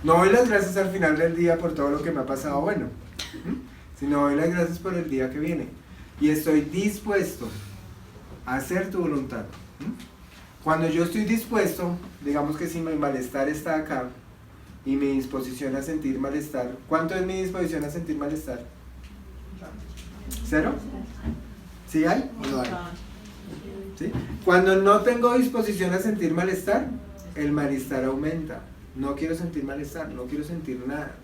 S1: No doy las gracias al final del día por todo lo que me ha pasado bueno, sino doy las gracias por el día que viene. Y estoy dispuesto a hacer tu voluntad. Cuando yo estoy dispuesto, digamos que si mi malestar está acá y mi disposición a sentir malestar, ¿cuánto es mi disposición a sentir malestar? ¿Cero? ¿Sí hay o no hay? ¿Sí? Cuando no tengo disposición a sentir malestar, el malestar aumenta. No quiero sentir malestar, no quiero sentir nada.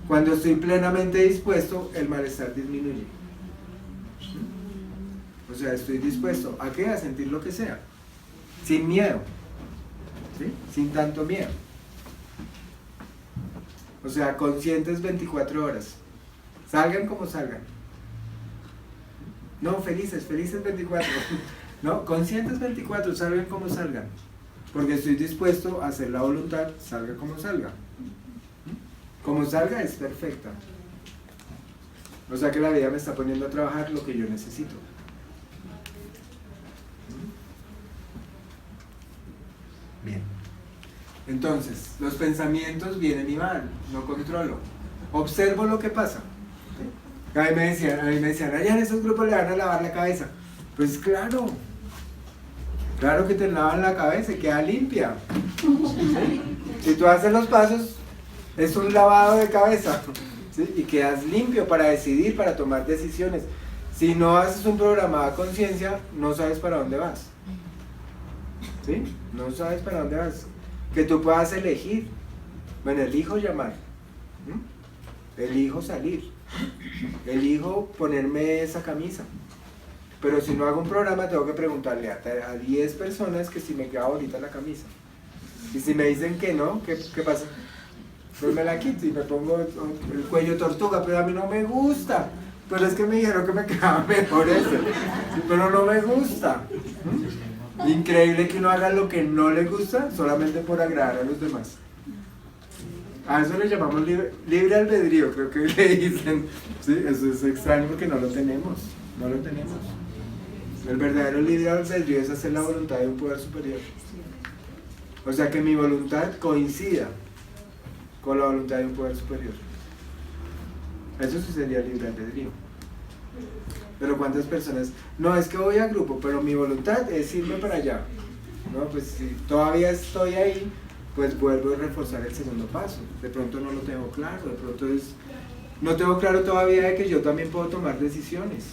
S1: Cuando estoy plenamente dispuesto, el malestar disminuye. O sea, estoy dispuesto ¿a qué? A sentir lo que sea, sin miedo, ¿sí? Sin tanto miedo. O sea, conscientes 24 horas. Salgan como salgan. No, felices 24. No, conscientes 24, salgan como salgan. Porque estoy dispuesto a hacer la voluntad, salga como salga. Como salga es perfecta. O sea que la vida me está poniendo a trabajar lo que yo necesito. Bien. Entonces, los pensamientos vienen y van, no controlo. Observo lo que pasa. ¿Sí? A mí me decían, allá en esos grupos le van a lavar la cabeza. Pues claro, claro que te lavan la cabeza y queda limpia. ¿Sí? Si tú haces los pasos, es un lavado de cabeza. ¿Sí? Y quedas limpio para decidir, para tomar decisiones. Si no haces un programa de conciencia, no sabes para dónde vas. ¿Sí? No sabes para dónde vas. Que tú puedas elegir. Bueno, elijo llamar. Elijo salir. Elijo ponerme esa camisa. Pero si no hago un programa, tengo que preguntarle a 10 personas que si me queda bonita la camisa. Y si me dicen que no, ¿qué pasa? Pues me la quito y me pongo el cuello tortuga, pero a mí no me gusta. Pero es que me dijeron que me quedaba mejor eso. Sí, pero no me gusta. Increíble que uno haga lo que no le gusta solamente por agradar a los demás. A eso le llamamos libre albedrío, creo que le dicen. Sí, eso es extraño porque no lo tenemos. No lo tenemos. El verdadero libre albedrío es hacer la voluntad de un poder superior. O sea, que mi voluntad coincida con la voluntad de un poder superior. Eso sí sería libre albedrío. Pero ¿cuántas personas? No, es que voy a grupo, pero mi voluntad es irme para allá. No, pues si todavía estoy ahí, pues vuelvo a reforzar el segundo paso. De pronto no lo tengo claro, de pronto no tengo claro todavía de que yo también puedo tomar decisiones.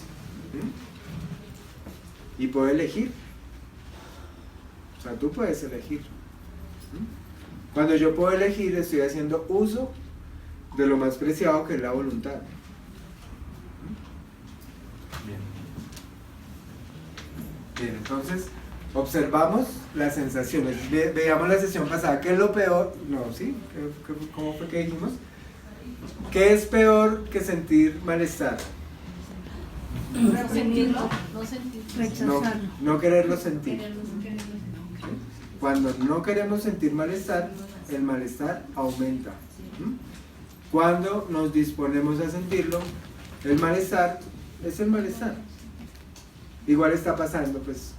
S1: ¿Sí? Y puedo elegir. O sea, tú puedes elegir. ¿Sí? Cuando yo puedo elegir, estoy haciendo uso de lo más preciado que es la voluntad. Bien, entonces observamos las sensaciones. Veamos la sesión pasada. ¿Qué es lo peor? No, ¿sí? ¿Cómo fue que dijimos? ¿Qué es peor que sentir malestar?
S3: No sentirlo, no sentirlo.
S4: Rechazarlo.
S1: No quererlo sentir.
S3: Quererlo, quererlo.
S1: ¿Sí? Cuando no queremos sentir malestar, el malestar aumenta. ¿Mm? Cuando nos disponemos a sentirlo, el malestar es el malestar. Igual está pasando, pues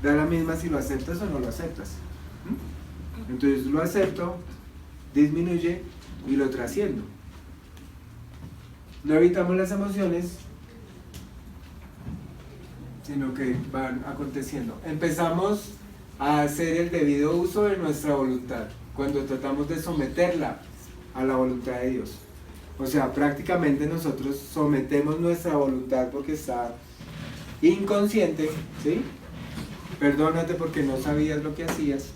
S1: da la misma si lo aceptas o no lo aceptas. ¿Mm? Entonces lo acepto, disminuye y lo trasciendo. No evitamos las emociones, sino que van aconteciendo. Empezamos a hacer el debido uso de nuestra voluntad cuando tratamos de someterla a la voluntad de Dios. O sea, prácticamente nosotros sometemos nuestra voluntad porque está inconsciente, ¿sí? Perdónate porque no sabías lo que hacías.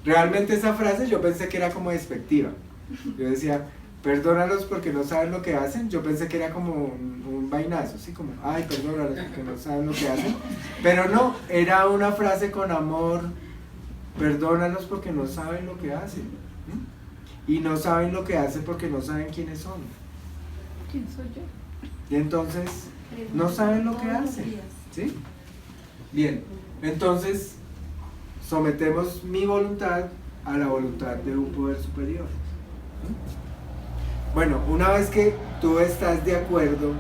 S1: Realmente esa frase yo pensé que era como despectiva. Yo decía, perdónalos porque no saben lo que hacen. Yo pensé que era como un vainazo, ¿sí? Como, ay, perdónalos porque no saben lo que hacen. Pero no, era una frase con amor. Perdónalos porque no saben lo que hacen. ¿Mm? Y no saben lo que hacen porque no saben quiénes son.
S4: ¿Quién soy yo?
S1: Y entonces no saben lo que hacen, ¿sí? Bien, entonces sometemos mi voluntad a la voluntad de un poder superior. Bueno, una vez que tú estás de acuerdo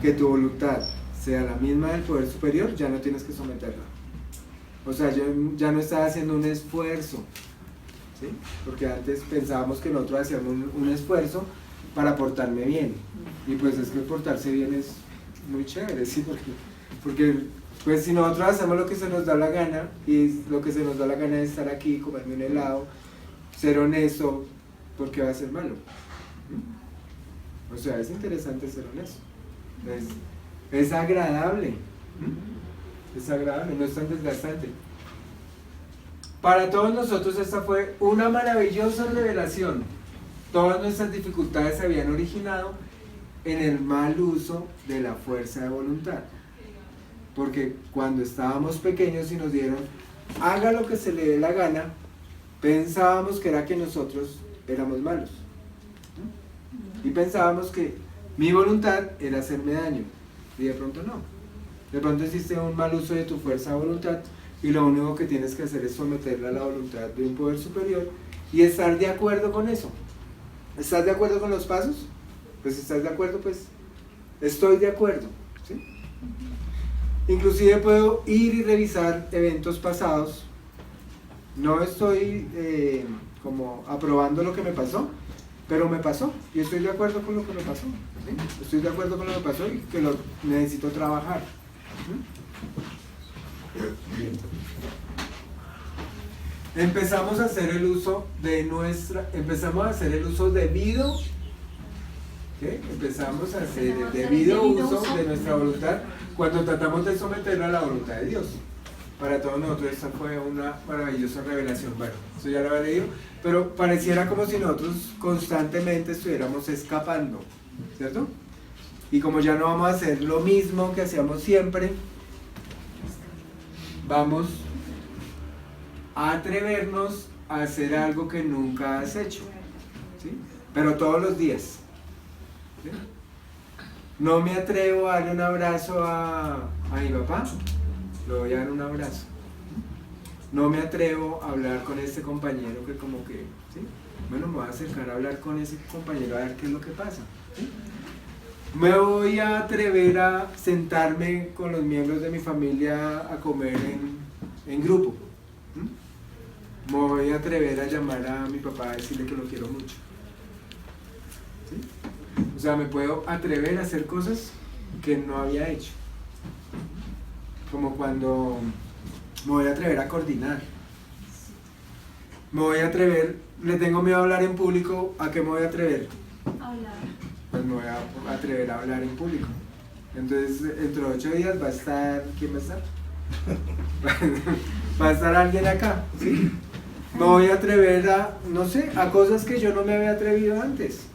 S1: que tu voluntad sea la misma del poder superior, ya no tienes que someterla. O sea, yo ya no estaba haciendo un esfuerzo, ¿sí? Porque antes pensábamos que nosotros hacíamos un esfuerzo para portarme bien. Y pues es que portarse bien es muy chévere, ¿sí? Porque pues si nosotros hacemos lo que se nos da la gana, y lo que se nos da la gana es estar aquí, comerme un helado, ser honesto, ¿por qué va a ser malo? ¿Mm? O sea, es interesante ser honesto. Es agradable. ¿Mm? Es agradable, no es tan desgastante. Para todos nosotros esta fue una maravillosa revelación. Todas nuestras dificultades se habían originado en el mal uso de la fuerza de voluntad. Porque cuando estábamos pequeños y nos dieron, haga lo que se le dé la gana, pensábamos que era que nosotros éramos malos. Y pensábamos que mi voluntad era hacerme daño. Y de pronto no. De pronto existe un mal uso de tu fuerza de voluntad y lo único que tienes que hacer es someterla a la voluntad de un poder superior y estar de acuerdo con eso. ¿Estás de acuerdo con los pasos? Pues si estás de acuerdo, pues estoy de acuerdo, ¿sí? Inclusive puedo ir y revisar eventos pasados. No estoy como aprobando lo que me pasó, pero me pasó y estoy de acuerdo con lo que me pasó, ¿sí? Estoy de acuerdo con lo que pasó y que lo necesito trabajar. Empezamos a hacer el uso debido. ¿Qué? Empezamos a hacer el debido uso de nuestra voluntad cuando tratamos de someterla a la voluntad de Dios. Para todos nosotros esta fue una maravillosa revelación. Bueno, eso ya lo había leído, pero pareciera como si nosotros constantemente estuviéramos escapando, ¿cierto? Y como ya no vamos a hacer lo mismo que hacíamos siempre, vamos a atrevernos a hacer algo que nunca has hecho, ¿sí? Pero todos los días. ¿Sí? No me atrevo a darle un abrazo a mi papá, le voy a dar un abrazo. No me atrevo a hablar con este compañero que como que, ¿sí? Bueno, me voy a acercar a hablar con ese compañero a ver qué es lo que pasa, ¿sí? Me voy a atrever a sentarme con los miembros de mi familia a comer en grupo. ¿Mm? Me voy a atrever a llamar a mi papá a decirle que lo quiero mucho. ¿Sí? O sea, me puedo atrever a hacer cosas que no había hecho. Como cuando me voy a atrever a coordinar. Me voy a atrever, le tengo miedo a hablar en público, ¿a qué me voy a atrever?
S3: Hablar.
S1: Pues me voy a atrever a hablar en público. Entonces, dentro de 8 días va a estar, ¿quién va a estar? Va a estar alguien acá, ¿sí? Me voy a atrever a, no sé, a cosas que yo no me había atrevido antes.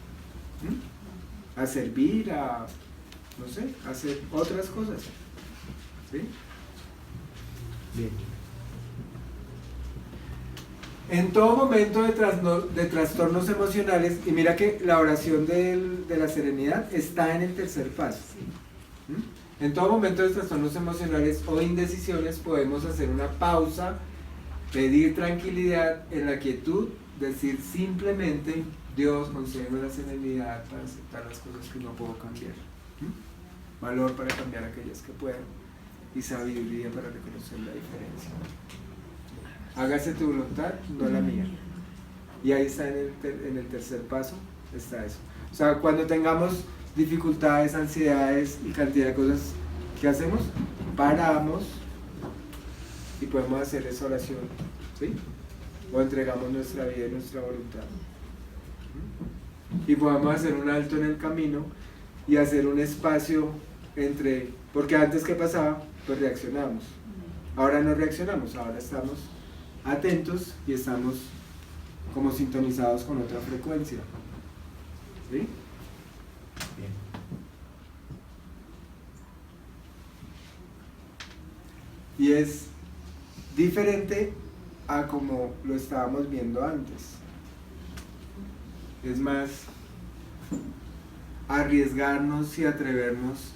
S1: ¿Mm? A servir, a, no sé, a hacer otras cosas. ¿Sí? Bien. En todo momento de trastornos emocionales, y mira que la oración de la serenidad está en el tercer paso. ¿Mm? En todo momento de trastornos emocionales o indecisiones podemos hacer una pausa, pedir tranquilidad en la quietud, decir simplemente, Dios, concédeme la serenidad para aceptar las cosas que no puedo cambiar. ¿Mm? Valor para cambiar aquellas que puedo y sabiduría para reconocer la diferencia. Hágase tu voluntad, no la mía. Y ahí está en el tercer paso, está eso. O sea, cuando tengamos dificultades, ansiedades y cantidad de cosas que hacemos, paramos y podemos hacer esa oración, ¿sí? O entregamos nuestra vida y nuestra voluntad. Y podemos hacer un alto en el camino y hacer un espacio entre, porque antes ¿qué pasaba? Pues reaccionamos. Ahora no reaccionamos, ahora estamos atentos y estamos como sintonizados con otra frecuencia. ¿Sí? Bien. Y es diferente a como lo estábamos viendo antes. Es más arriesgarnos y atrevernos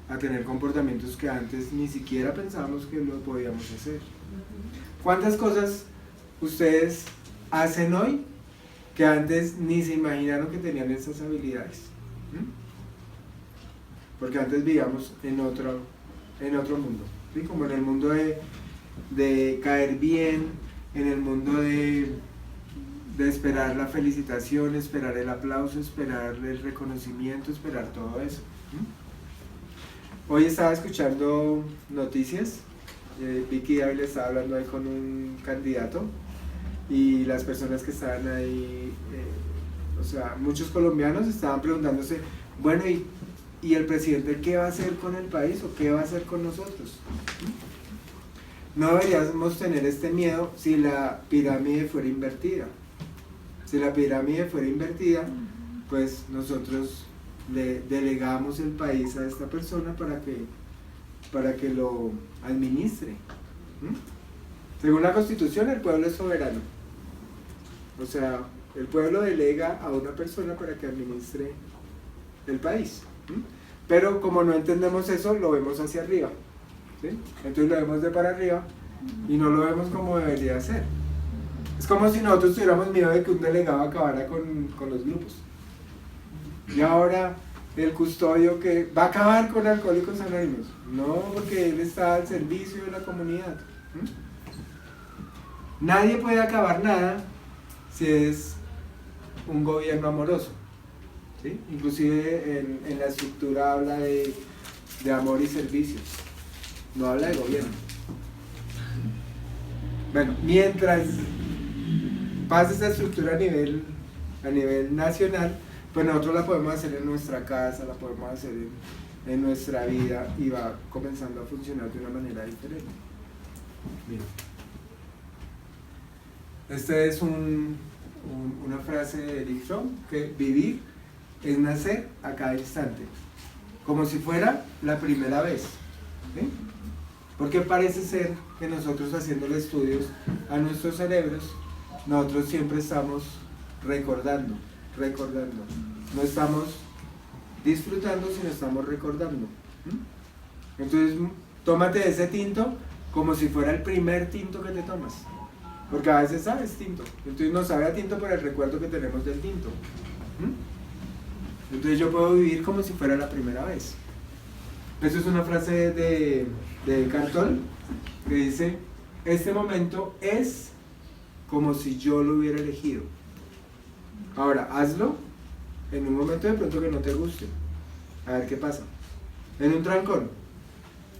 S1: a tener comportamientos que antes ni siquiera pensábamos que lo podíamos hacer. ¿Cuántas cosas ustedes hacen hoy que antes ni se imaginaron que tenían esas habilidades? ¿Mm? Porque antes vivíamos en otro mundo, ¿sí? Como en el mundo de caer bien, en el mundo de esperar la felicitación, esperar el aplauso, esperar el reconocimiento, esperar todo eso. ¿Mm? Hoy estaba escuchando noticias. Vicky Dávila estaba hablando ahí con un candidato y las personas que estaban ahí, o sea, muchos colombianos estaban preguntándose, bueno, ¿y el presidente qué va a hacer con el país o qué va a hacer con nosotros? No deberíamos tener este miedo si la pirámide fuera invertida. Si la pirámide fuera invertida, pues nosotros le delegamos el país a esta persona para que lo administre. Según la Constitución, el pueblo es soberano. O sea, el pueblo delega a una persona para que administre el país. Pero como no entendemos eso, lo vemos hacia arriba. ¿Sí? Entonces lo vemos de para arriba y no lo vemos como debería ser. Es como si nosotros tuviéramos miedo de que un delegado acabara con los grupos. Y ahora el custodio que va a acabar con Alcohólicos Anónimos. No, porque él está al servicio de la comunidad. Nadie puede acabar nada si es un gobierno amoroso. ¿Sí? Inclusive en la estructura habla de amor y servicios. No habla de gobierno. Bueno, mientras pasa esta estructura a nivel nacional, pues nosotros la podemos hacer en nuestra casa, la podemos hacer en nuestra vida y va comenzando a funcionar de una manera diferente. Bien. Esta es una frase de Eric Fromm, que vivir es nacer a cada instante, como si fuera la primera vez. ¿Sí? Porque parece ser que nosotros haciéndole estudios a nuestros cerebros, nosotros siempre estamos recordando. No estamos disfrutando, sino estamos recordando. Entonces, tómate ese tinto como si fuera el primer tinto que te tomas. Porque a veces sabes tinto, entonces no sabe a tinto por el recuerdo que tenemos del tinto. Entonces yo puedo vivir como si fuera la primera vez. Eso es una frase de Cartol que dice: este momento es como si yo lo hubiera elegido. Ahora, hazlo en un momento de pronto que no te guste. A ver qué pasa. En un trancón.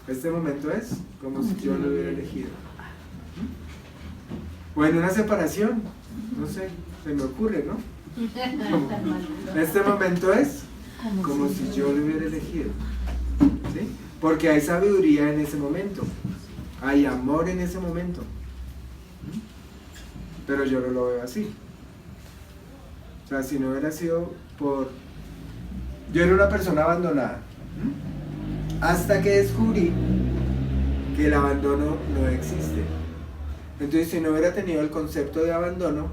S1: Este momento es como si yo lo hubiera elegido. O en una separación. No sé, se me ocurre, ¿no? Este momento es como si yo lo hubiera elegido. ¿Sí? Porque hay sabiduría en ese momento. Hay amor en ese momento. Pero yo no lo veo así. O sea, si no hubiera sido por... Yo era una persona abandonada. Hasta que descubrí que el abandono no existe. Entonces, si no hubiera tenido el concepto de abandono,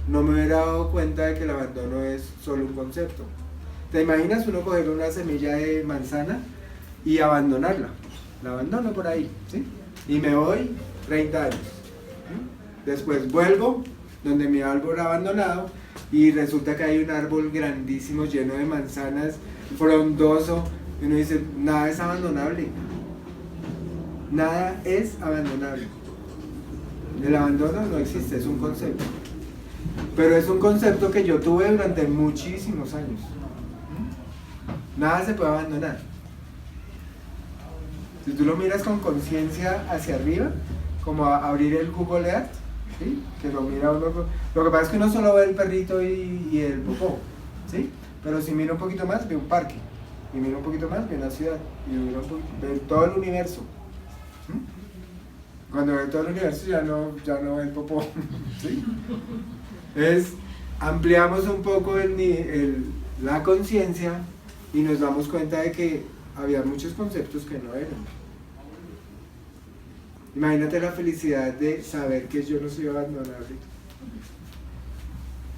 S1: no me hubiera dado cuenta de que el abandono es solo un concepto. ¿Te imaginas uno coger una semilla de manzana y abandonarla? La abandono por ahí, ¿sí? Y me voy 30 años. Después vuelvo donde mi árbol abandonado y resulta que hay un árbol grandísimo lleno de manzanas, frondoso, y uno dice, nada es abandonable. Nada es abandonable. El abandono no existe, es un concepto. Pero es un concepto que yo tuve durante muchísimos años. Nada se puede abandonar. Si tú lo miras con conciencia hacia arriba, como abrir el Google Earth, ¿sí? Que lo mira uno, lo que pasa es que uno solo ve el perrito y el popó, ¿sí? Pero si mira un poquito más, ve un parque, y mira un poquito más, ve una ciudad, y mira un poquito, ve todo el universo. Cuando ve todo el universo ya no ve el popó, ¿sí? Ampliamos un poco la conciencia y nos damos cuenta de que había muchos conceptos que no eran. Imagínate la felicidad de saber que yo no soy abandonable.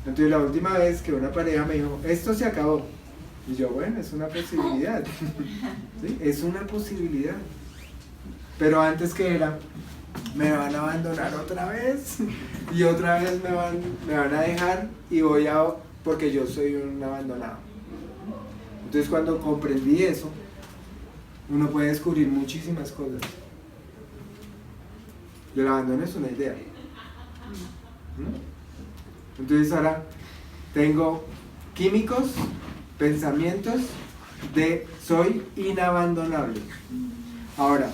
S1: Entonces la última vez que una pareja me dijo, esto se acabó, y yo, bueno, es una posibilidad. ¿Sí? Es una posibilidad. Pero antes que era, me van a abandonar otra vez y otra vez me van a dejar y porque yo soy un abandonado. Entonces cuando comprendí eso, uno puede descubrir muchísimas cosas. Y el abandono es una idea. Entonces ahora tengo químicos, pensamientos de soy inabandonable. Ahora,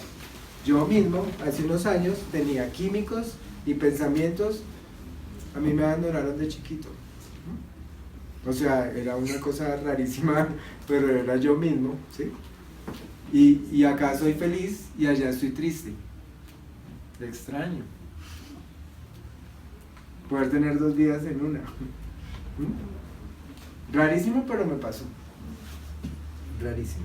S1: yo mismo, hace unos años, tenía químicos y pensamientos, a mí me abandonaron de chiquito. O sea, era una cosa rarísima, pero era yo mismo, ¿sí? Y acá soy feliz y allá estoy triste. Extraño. Poder tener 2 vidas en una. Rarísimo, pero me pasó. Rarísimo.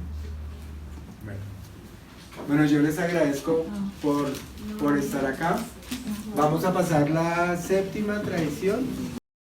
S1: Bueno, yo les agradezco por estar acá. Vamos a pasar la 7ª tradición.